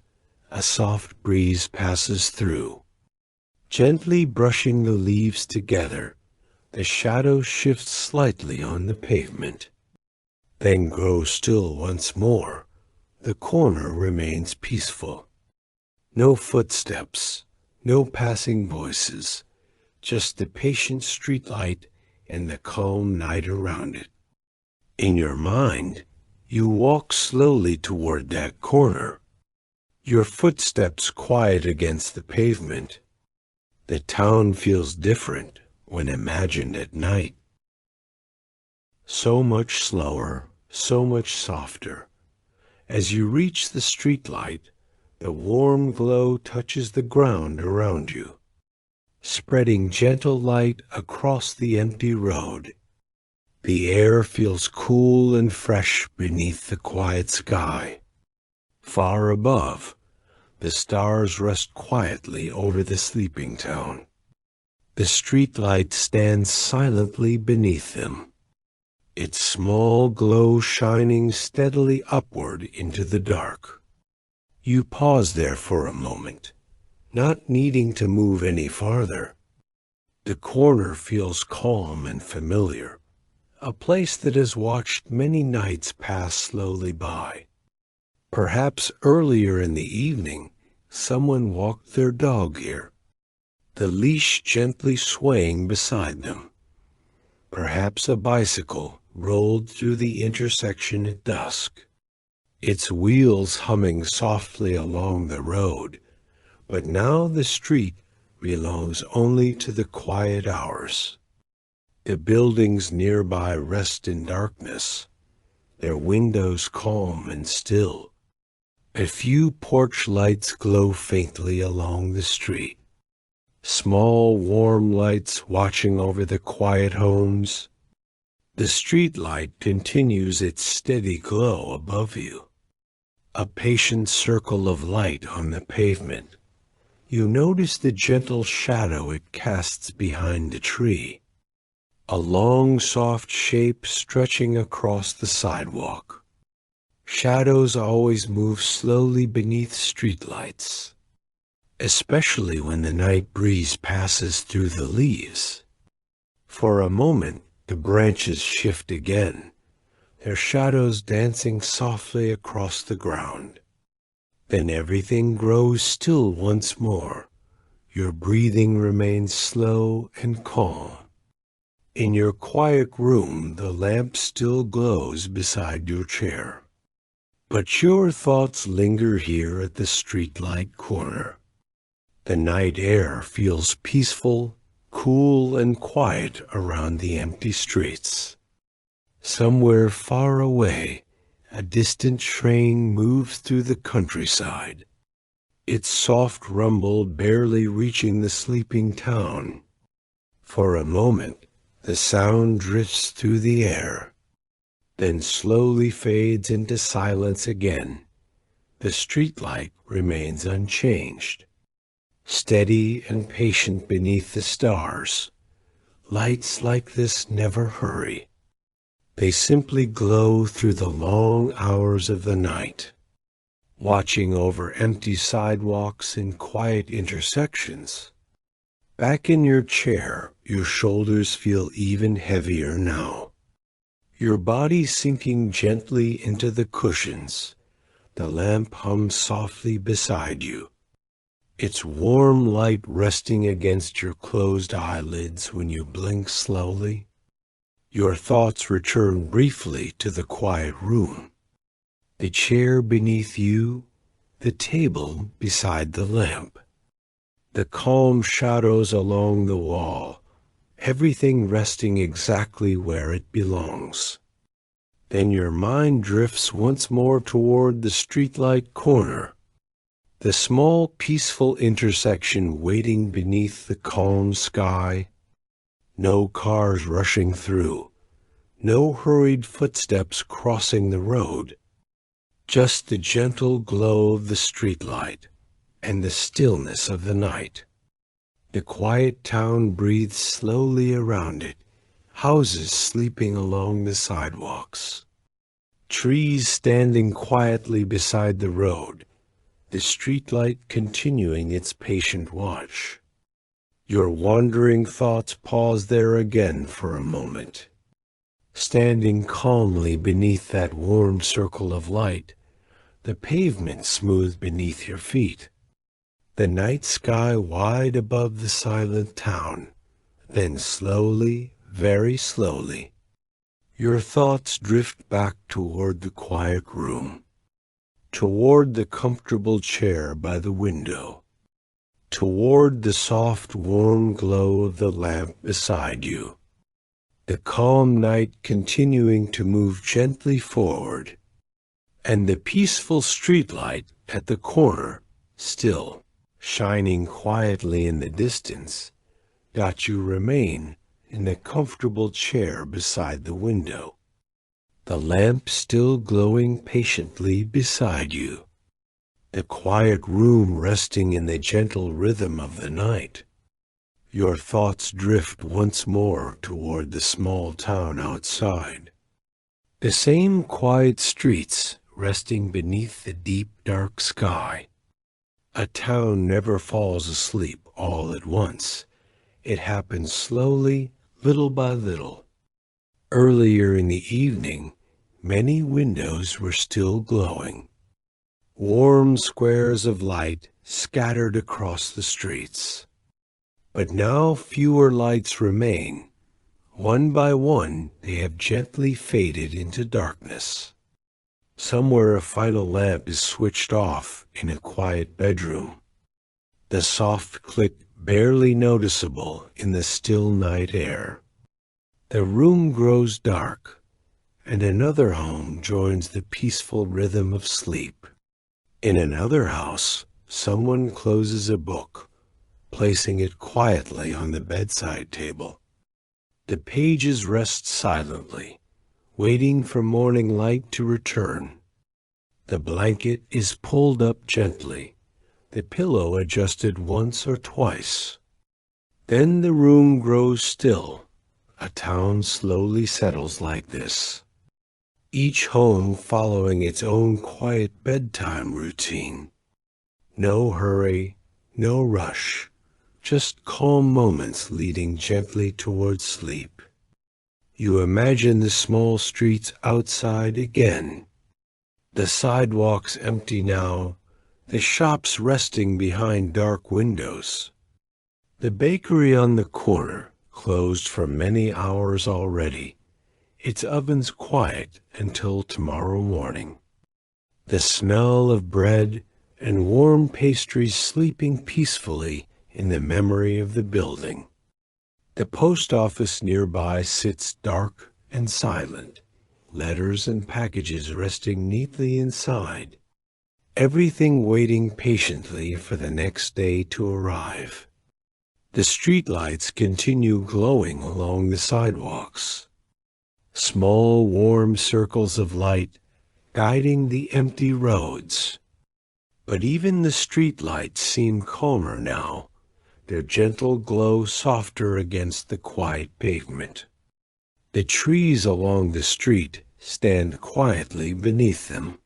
a soft breeze passes through, gently brushing the leaves together. The shadow shifts slightly on the pavement, then grows still once more. The corner remains peaceful. No footsteps, no passing voices, just the patient streetlight and the calm night around it. In your mind, you walk slowly toward that corner, your footsteps quiet against the pavement. The town feels different when imagined at night. So much slower, so much softer. As you reach the streetlight, the warm glow touches the ground around you, spreading gentle light across the empty road. The air feels cool and fresh beneath the quiet sky. Far above, the stars rest quietly over the sleeping town. The streetlight stands silently beneath them, its small glow shining steadily upward into the dark. You pause there for a moment, not needing to move any farther. The corner feels calm and familiar, a place that has watched many nights pass slowly by. Perhaps earlier in the evening, someone walked their dog here, the leash gently swaying beside them. Perhaps a bicycle rolled through the intersection at dusk, its wheels humming softly along the road. But now the street belongs only to the quiet hours. The buildings nearby rest in darkness, their windows calm and still. A few porch lights glow faintly along the street, small warm lights watching over the quiet homes. The street light continues its steady glow above you, a patient circle of light on the pavement. You notice the gentle shadow it casts behind the tree, a long, soft shape stretching across the sidewalk. Shadows always move slowly beneath streetlights, especially when the night breeze passes through the leaves. For a moment, the branches shift again, their shadows dancing softly across the ground. Then everything grows still once more. Your breathing remains slow and calm. In your quiet room, the lamp still glows beside your chair. But your thoughts linger here at the streetlight corner. The night air feels peaceful, cool, and quiet around the empty streets. Somewhere far away, a distant train moves through the countryside, its soft rumble barely reaching the sleeping town. For a moment, the sound drifts through the air, then slowly fades into silence again. The streetlight remains unchanged, steady and patient beneath the stars. Lights like this never hurry. They simply glow through the long hours of the night, watching over empty sidewalks and quiet intersections. Back in your chair, your shoulders feel even heavier now. Your body sinking gently into the cushions. The lamp hums softly beside you, its warm light resting against your closed eyelids when you blink slowly. Your thoughts return briefly to the quiet room, the chair beneath you, the table beside the lamp, the calm shadows along the wall, everything resting exactly where it belongs. Then your mind drifts once more toward the streetlight corner, the small peaceful intersection waiting beneath the calm sky. No cars rushing through, no hurried footsteps crossing the road, just the gentle glow of the streetlight and the stillness of the night. The quiet town breathes slowly around it, houses sleeping along the sidewalks, trees standing quietly beside the road, the streetlight continuing its patient watch. Your wandering thoughts pause there again for a moment. Standing calmly beneath that warm circle of light, the pavement smooth beneath your feet, the night sky wide above the silent town. Then slowly, very slowly, your thoughts drift back toward the quiet room, toward the comfortable chair by the window, toward the soft, warm glow of the lamp beside you, the calm night continuing to move gently forward, and the peaceful streetlight at the corner still shining quietly in the distance, that you remain in the comfortable chair beside the window, the lamp still glowing patiently beside you, the quiet room resting in the gentle rhythm of the night. Your thoughts drift once more toward the small town outside. The same quiet streets resting beneath the deep dark sky. A town never falls asleep all at once. It happens slowly, little by little. Earlier in the evening, many windows were still glowing, warm squares of light scattered across the streets. But now fewer lights remain. One by one, they have gently faded into darkness. Somewhere a final lamp is switched off in a quiet bedroom, the soft click barely noticeable in the still night air. The room grows dark, and another home joins the peaceful rhythm of sleep. In another house, someone closes a book, placing it quietly on the bedside table. The pages rest silently, waiting for morning light to return. The blanket is pulled up gently, the pillow adjusted once or twice. Then the room grows still. A town slowly settles like this, each home following its own quiet bedtime routine. No hurry, no rush, just calm moments leading gently towards sleep. You imagine the small streets outside again, the sidewalks empty now, the shops resting behind dark windows, the bakery on the corner closed for many hours already, its ovens quiet until tomorrow morning. the smell of bread and warm pastries sleeping peacefully in the memory of the building. The post office nearby sits dark and silent, letters and packages resting neatly inside, everything waiting patiently for the next day to arrive. The streetlights continue glowing along the sidewalks, small warm circles of light guiding the empty roads. But even the streetlights seem calmer now, their gentle glow softer against the quiet pavement. The trees along the street stand quietly beneath them,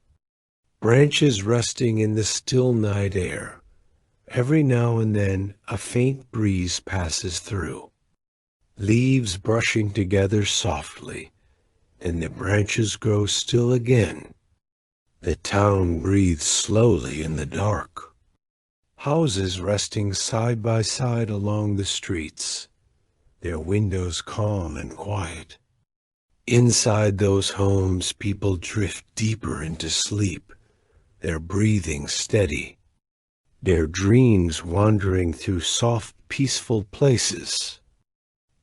branches resting in the still night air. Every now and then a faint breeze passes through, leaves brushing together softly, and the branches grow still again. The town breathes slowly in the dark. Houses resting side by side along the streets, their windows calm and quiet. Inside those homes, people drift deeper into sleep, their breathing steady, their dreams wandering through soft, peaceful places.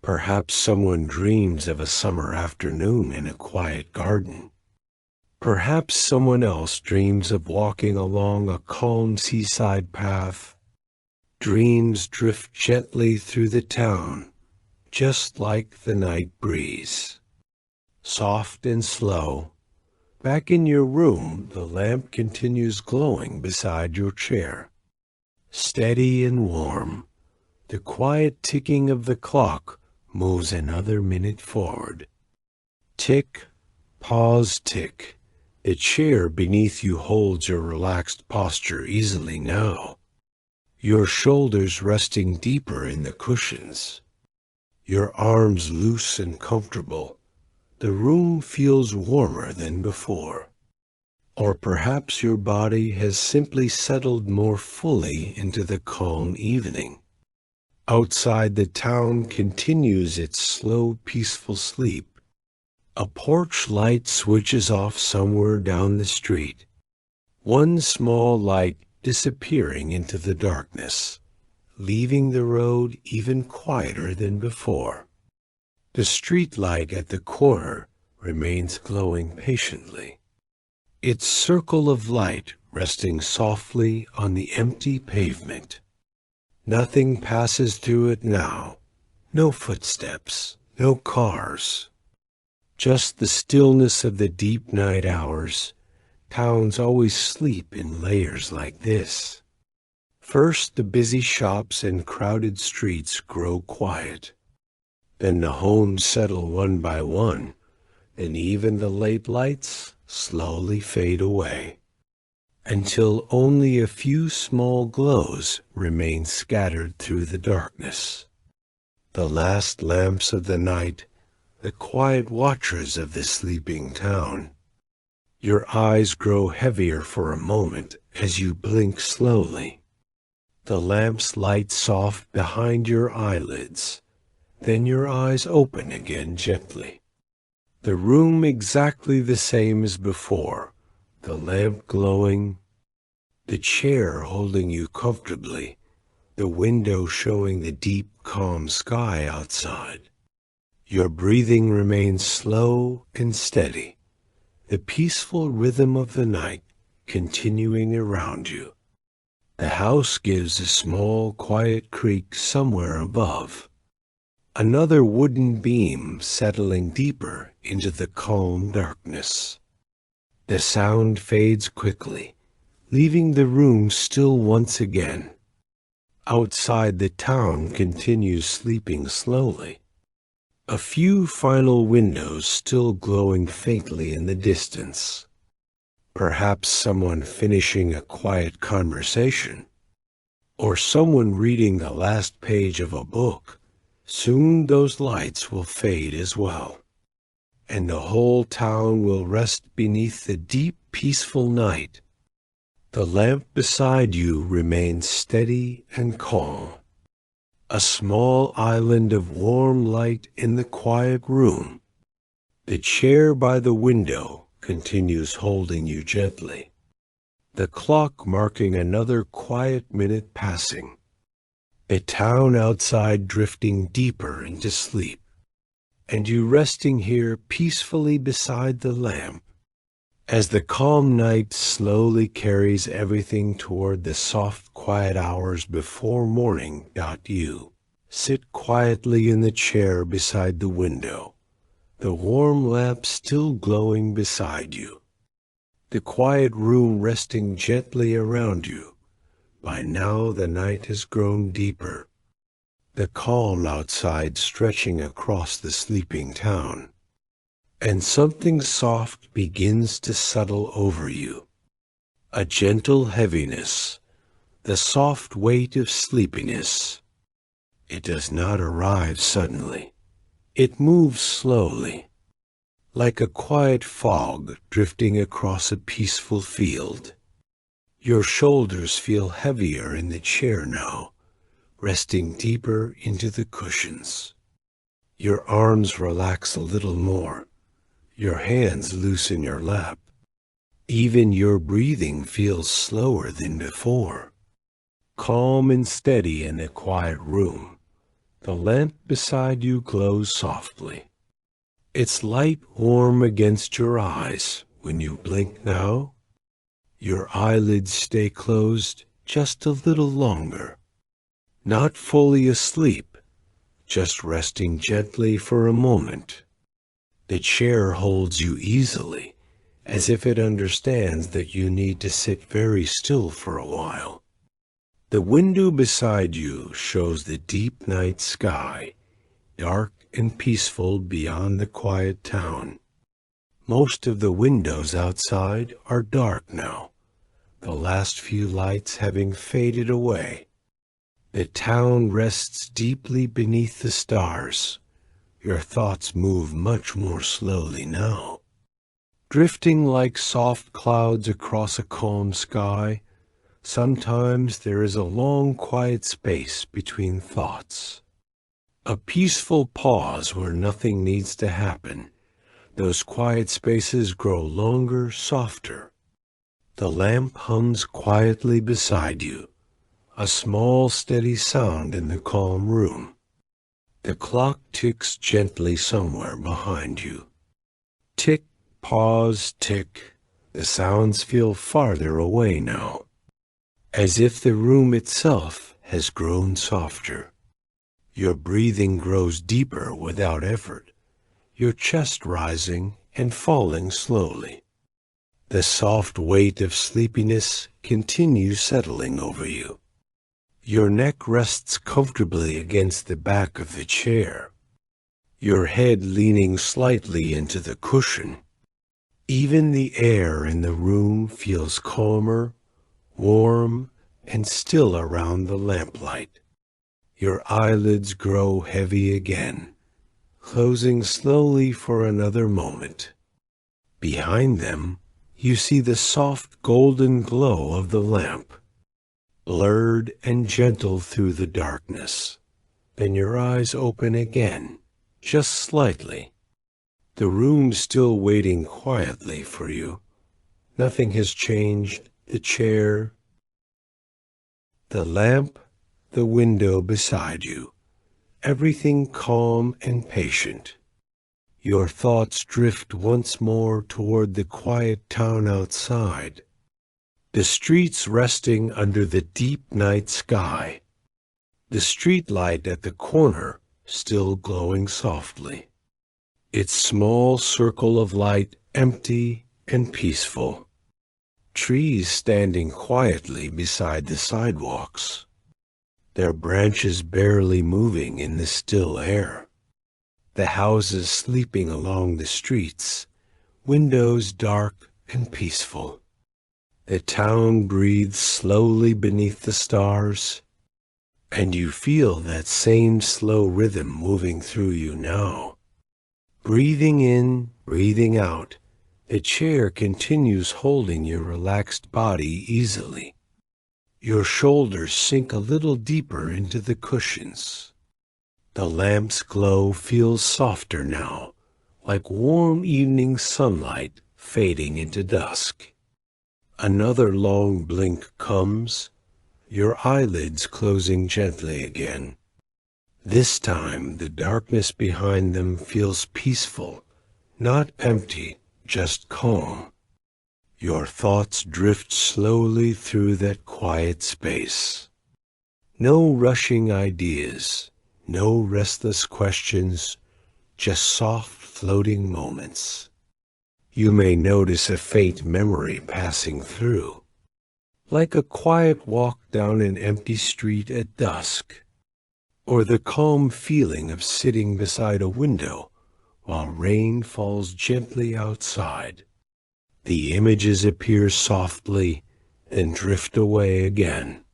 Perhaps someone dreams of a summer afternoon in a quiet garden. Perhaps someone else dreams of walking along a calm seaside path. Dreams drift gently through the town, just like the night breeze. Soft and slow, back in your room, the lamp continues glowing beside your chair. Steady and warm, the quiet ticking of the clock moves another minute forward. Tick, pause, tick. The chair beneath you holds your relaxed posture easily now, your shoulders resting deeper in the cushions, your arms loose and comfortable. The room feels warmer than before. Or perhaps your body has simply settled more fully into the calm evening. Outside, the town continues its slow, peaceful sleep. A porch light switches off somewhere down the street, one small light disappearing into the darkness, leaving the road even quieter than before. The street light at the corner remains glowing patiently, its circle of light resting softly on the empty pavement. Nothing passes through it now, no footsteps, no cars. Just the stillness of the deep night hours. Towns always sleep in layers like this. First, the busy shops and crowded streets grow quiet. Then the homes settle one by one, and even the late lights slowly fade away, until only a few small glows remain scattered through the darkness. The last lamps of the night, the quiet watchers of the sleeping town. Your eyes grow heavier for a moment as you blink slowly. The lamps light soft behind your eyelids. Then your eyes open again gently. The room exactly the same as before, the lamp glowing, the chair holding you comfortably, the window showing the deep, calm sky outside. Your breathing remains slow and steady, the peaceful rhythm of the night continuing around you. The house gives a small, quiet creak somewhere above. Another wooden beam settling deeper into the calm darkness. The sound fades quickly, leaving the room still once again. Outside, the town continues sleeping slowly. A few final windows still glowing faintly in the distance. Perhaps someone finishing a quiet conversation, or someone reading the last page of a book. Soon those lights will fade as well, and the whole town will rest beneath the deep, peaceful night. The lamp beside you remains steady and calm, a small island of warm light in the quiet room. The chair by the window continues holding you gently, the clock marking another quiet minute passing, the town outside drifting deeper into sleep, and you resting here peacefully beside the lamp. As the calm night slowly carries everything toward the soft, quiet hours before morning, you sit quietly in the chair beside the window, the warm lamp still glowing beside you, the quiet room resting gently around you. By now the night has grown deeper, the calm outside stretching across the sleeping town, and something soft begins to settle over you. A gentle heaviness, the soft weight of sleepiness. It does not arrive suddenly. It moves slowly, like a quiet fog drifting across a peaceful field. Your shoulders feel heavier in the chair now, resting deeper into the cushions. Your arms relax a little more. Your hands loosen your lap. Even your breathing feels slower than before. Calm and steady in the quiet room, the lamp beside you glows softly. Its light warm against your eyes. When you blink now, your eyelids stay closed just a little longer. Not fully asleep, just resting gently for a moment. The chair holds you easily, as if it understands that you need to sit very still for a while. The window beside you shows the deep night sky, dark and peaceful beyond the quiet town. Most of the windows outside are dark now, the last few lights having faded away. The town rests deeply beneath the stars. Your thoughts move much more slowly now. Drifting like soft clouds across a calm sky, sometimes there is a long quiet space between thoughts. A peaceful pause where nothing needs to happen. Those quiet spaces grow longer, softer. The lamp hums quietly beside you, a small, steady sound in the calm room. The clock ticks gently somewhere behind you. Tick, pause, tick. The sounds feel farther away now, as if the room itself has grown softer. Your breathing grows deeper without effort, your chest rising and falling slowly. The soft weight of sleepiness continues settling over you. Your neck rests comfortably against the back of the chair, your head leaning slightly into the cushion. Even the air in the room feels calmer, warm, and still around the lamplight. Your eyelids grow heavy again, closing slowly for another moment. Behind them, you see the soft golden glow of the lamp, blurred and gentle through the darkness. Then your eyes open again, just slightly. The room still waiting quietly for you. Nothing has changed. The chair, the lamp, the window beside you. Everything calm and patient. Your thoughts drift once more toward the quiet town outside. The streets resting under the deep night sky. The street light at the corner still glowing softly. Its small circle of light empty and peaceful. Trees standing quietly beside the sidewalks, their branches barely moving in the still air. The houses sleeping along the streets, windows dark and peaceful. The town breathes slowly beneath the stars, and you feel that same slow rhythm moving through you now. Breathing in, breathing out, the chair continues holding your relaxed body easily. Your shoulders sink a little deeper into the cushions. The lamp's glow feels softer now, like warm evening sunlight fading into dusk. Another long blink comes, your eyelids closing gently again. This time, the darkness behind them feels peaceful, not empty, just calm. Your thoughts drift slowly through that quiet space. No rushing ideas, no restless questions, just soft floating moments. You may notice a faint memory passing through, like a quiet walk down an empty street at dusk, or the calm feeling of sitting beside a window while rain falls gently outside. The images appear softly and drift away again.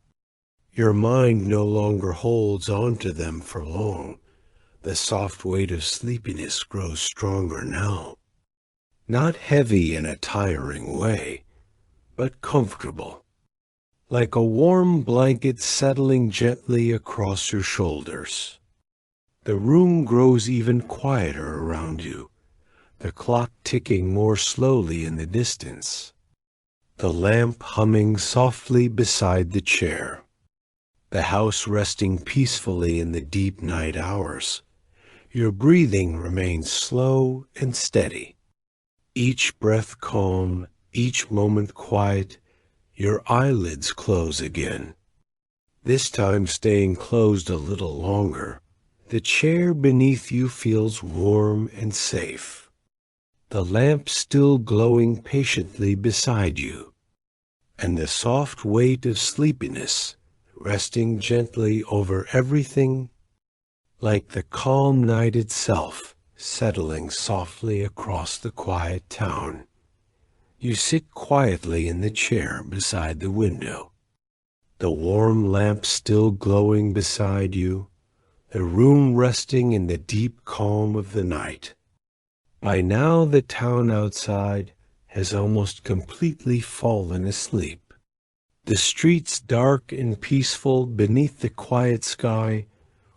Your mind no longer holds on to them for long. The soft weight of sleepiness grows stronger now. Not heavy in a tiring way, but comfortable, like a warm blanket settling gently across your shoulders. The room grows even quieter around you, the clock ticking more slowly in the distance, the lamp humming softly beside the chair, the house resting peacefully in the deep night hours. Your breathing remains slow and steady, each breath calm, each moment quiet. Your eyelids close again, this time staying closed a little longer. The chair beneath you feels warm and safe, the lamp still glowing patiently beside you, and the soft weight of sleepiness resting gently over everything, like the calm night itself settling softly across the quiet town. You sit quietly in the chair beside the window, the warm lamp still glowing beside you, the room resting in the deep calm of the night. By now the town outside has almost completely fallen asleep. The streets dark and peaceful beneath the quiet sky,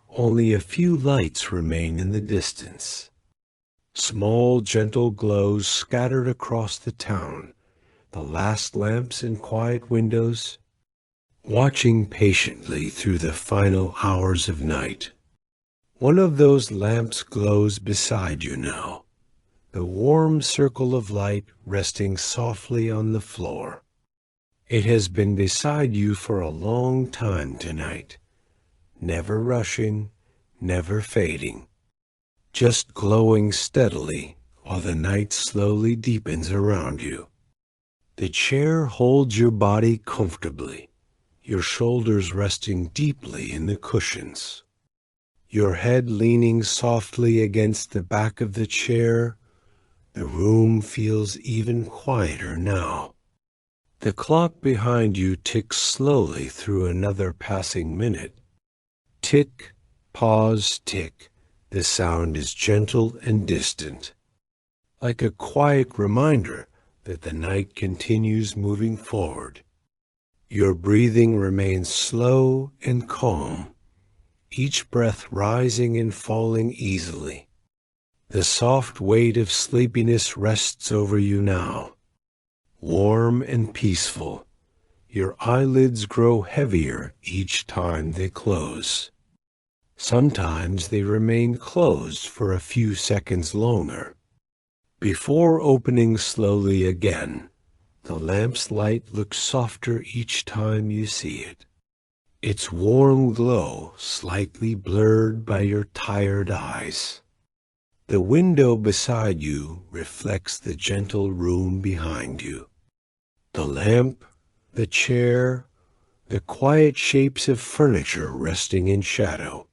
only a few lights remain in the distance. Small, gentle glows scattered across the town, the last lamps in quiet windows, watching patiently through the final hours of night. One of those lamps glows beside you now, the warm circle of light resting softly on the floor. It has been beside you for a long time tonight, never rushing, never fading, just glowing steadily while the night slowly deepens around you. The chair holds your body comfortably, your shoulders resting deeply in the cushions, your head leaning softly against the back of the chair. The room feels even quieter now. The clock behind you ticks slowly through another passing minute. Tick, pause, tick. The sound is gentle and distant, like a quiet reminder that the night continues moving forward. Your breathing remains slow and calm, each breath rising and falling easily. The soft weight of sleepiness rests over you now, warm and peaceful. Your eyelids grow heavier each time they close. Sometimes they remain closed for a few seconds longer, before opening slowly again. The lamp's light looks softer each time you see it, its warm glow slightly blurred by your tired eyes. The window beside you reflects the gentle room behind you. The lamp, the chair, the quiet shapes of furniture resting in shadow.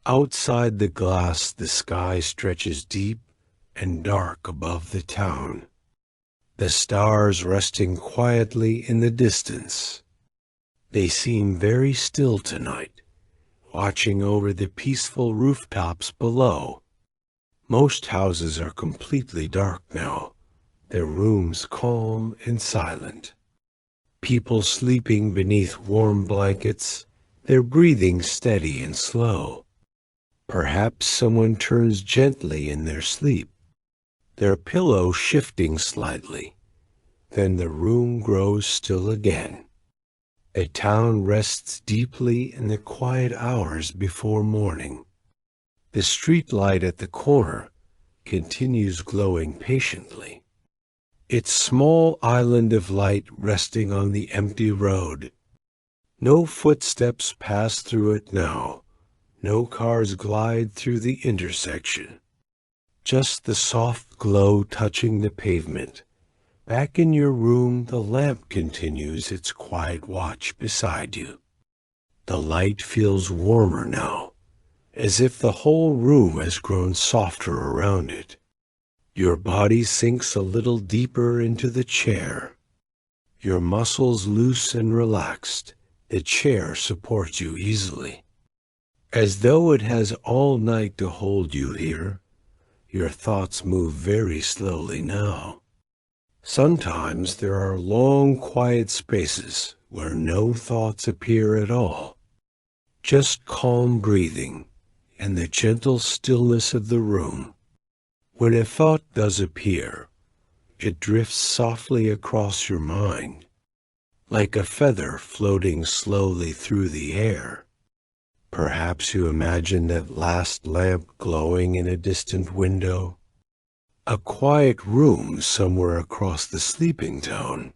Outside the glass, the sky stretches deep and dark above the town, the stars resting quietly in the distance. They seem very still tonight, watching over the peaceful rooftops below. Most houses are completely dark now, their rooms calm and silent. People sleeping beneath warm blankets, their breathing steady and slow. Perhaps someone turns gently in their sleep, their pillow shifting slightly, Then the room grows still again. A town rests deeply in the quiet hours before morning. The street light at the corner continues glowing patiently, its small island of light resting on the empty road. No footsteps pass through it now, no cars glide through the intersection. Just the soft glow touching the pavement. Back in your room, the lamp continues its quiet watch beside you. The light feels warmer now, as if the whole room has grown softer around it. Your body sinks a little deeper into the chair. Your muscles loose and relaxed. The chair supports you easily. As though it has all night to hold you here, your thoughts move very slowly now. Sometimes there are long, quiet spaces where no thoughts appear at all. Just calm breathing and the gentle stillness of the room. When a thought does appear, it drifts softly across your mind, like a feather floating slowly through the air. Perhaps you imagine that last lamp glowing in a distant window. A quiet room somewhere across the sleeping town.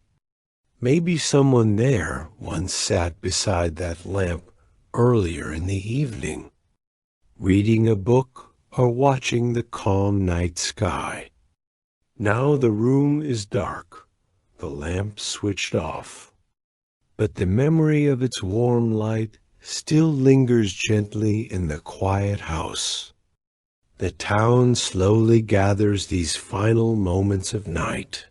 Maybe someone there once sat beside that lamp earlier in the evening, reading a book or watching the calm night sky. Now the room is dark, the lamp switched off, but the memory of its warm light still lingers gently in the quiet house. The town slowly gathers these final moments of night,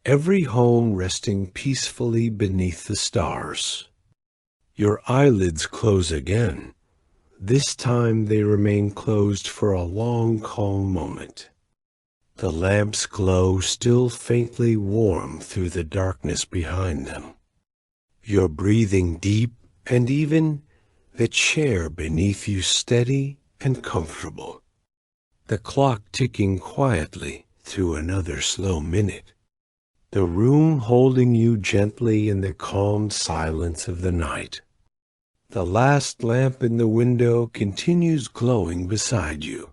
every home resting peacefully beneath the stars. Your eyelids close again. This time they remain closed for a long, calm moment. The lamp's glow still faintly warm through the darkness behind them. You're breathing deep, and even the chair beneath you steady and comfortable. The clock ticking quietly through another slow minute. The room holding you gently in the calm silence of the night. The last lamp in the window continues glowing beside you.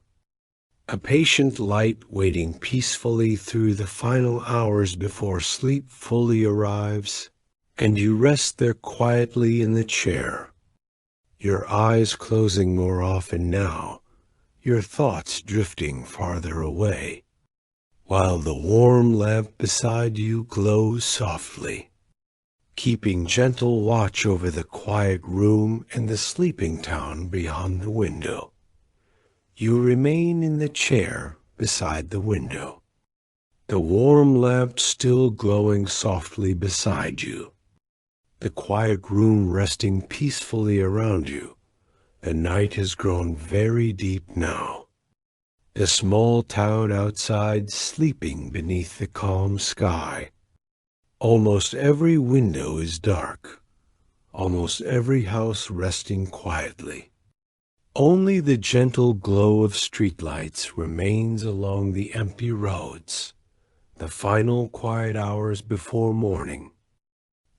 A patient light waiting peacefully through the final hours before sleep fully arrives, and you rest there quietly in the chair, your eyes closing more often now, your thoughts drifting farther away, while the warm lamp beside you glows softly, keeping gentle watch over the quiet room and the sleeping town beyond the window. You remain in the chair beside the window, the warm lamp still glowing softly beside you, the quiet room resting peacefully around you. The night has grown very deep now. The small town outside sleeping beneath the calm sky. Almost every window is dark. Almost every house resting quietly. Only the gentle glow of streetlights remains along the empty roads, the final quiet hours before morning.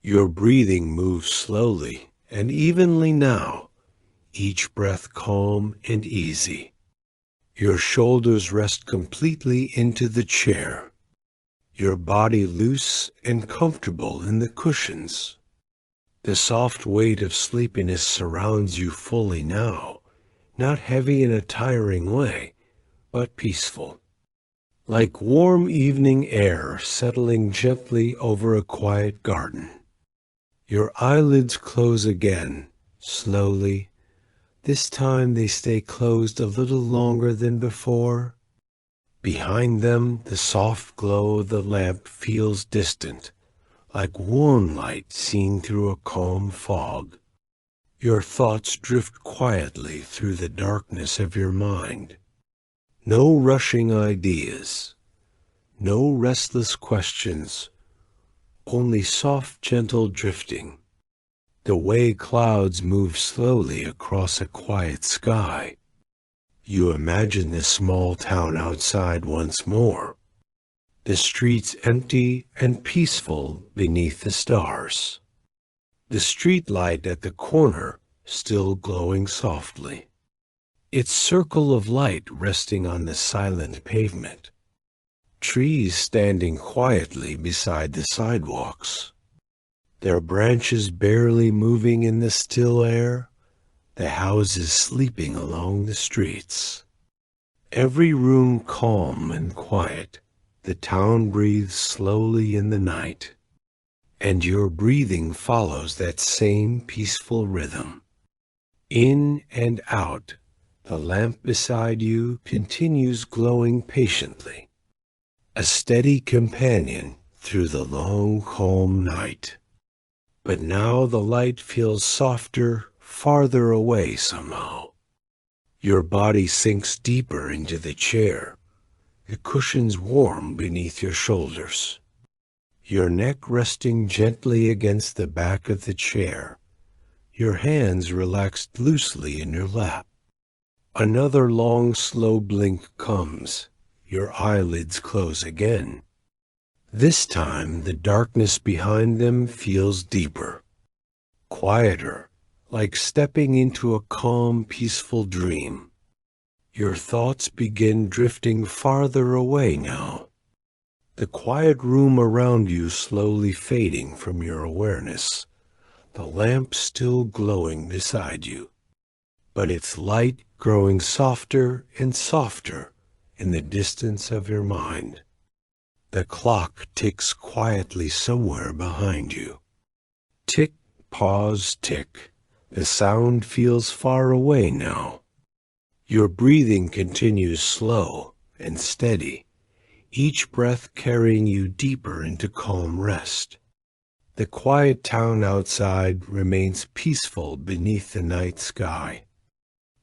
Your breathing moves slowly and evenly now, each breath calm and easy. Your shoulders rest completely into the chair, your body loose and comfortable in the cushions. The soft weight of sleepiness surrounds you fully now, not heavy in a tiring way, but peaceful, like warm evening air settling gently over a quiet garden. Your eyelids close again, slowly. This time they stay closed a little longer than before. Behind them, the soft glow of the lamp feels distant, like warm light seen through a calm fog. Your thoughts drift quietly through the darkness of your mind. No rushing ideas, no restless questions, only soft, gentle drifting. The way clouds move slowly across a quiet sky. You imagine the small town outside once more. the streets empty and peaceful beneath the stars. The street light at the corner still glowing softly, its circle of light resting on the silent pavement. Trees standing quietly beside the sidewalks, their branches barely moving in the still air, the houses sleeping along the streets. Every room calm and quiet, the town breathes slowly in the night, and your breathing follows that same peaceful rhythm. In and out, the lamp beside you continues glowing patiently, a steady companion through the long, calm night. But now the light feels softer, farther away somehow. Your body sinks deeper into the chair, the cushions warm beneath your shoulders, your neck resting gently against the back of the chair, your hands relaxed loosely in your lap. Another long, slow blink comes. Your eyelids close again. This time, the darkness behind them feels deeper, quieter, like stepping into a calm, peaceful dream. Your thoughts begin drifting farther away now, the quiet room around you slowly fading from your awareness, the lamp still glowing beside you, but its light growing softer and softer in the distance of your mind. The clock ticks quietly somewhere behind you. Tick, pause, tick. The sound feels far away now. Your breathing continues slow and steady, each breath carrying you deeper into calm rest. The quiet town outside remains peaceful beneath the night sky,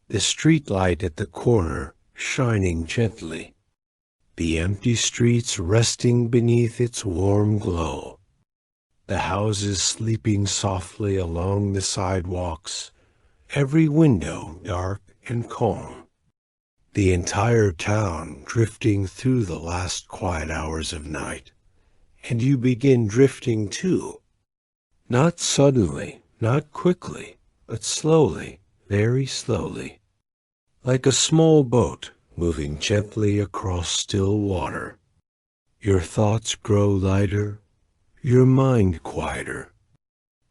the street light at the corner shining gently, the empty streets resting beneath its warm glow, the houses sleeping softly along the sidewalks, every window dark and calm, the entire town drifting through the last quiet hours of night. And you begin drifting too, not suddenly, not quickly, but slowly, very slowly, like a small boat moving gently across still water. Your thoughts grow lighter, your mind quieter,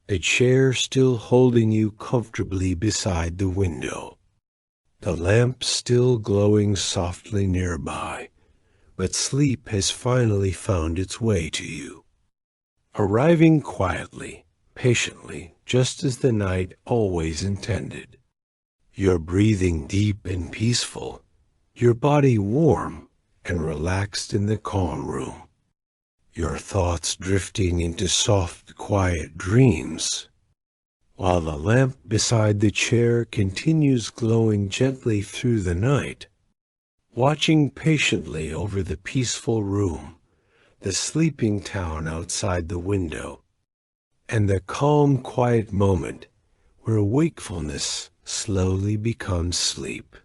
the chair still holding you comfortably beside the window, the lamp still glowing softly nearby, but sleep has finally found its way to you, arriving quietly, patiently, just as the night always intended. Your breathing deep and peaceful, your body warm and relaxed in the calm room, your thoughts drifting into soft, quiet dreams, while the lamp beside the chair continues glowing gently through the night, watching patiently over the peaceful room, the sleeping town outside the window, and the calm, quiet moment where wakefulness slowly becomes sleep.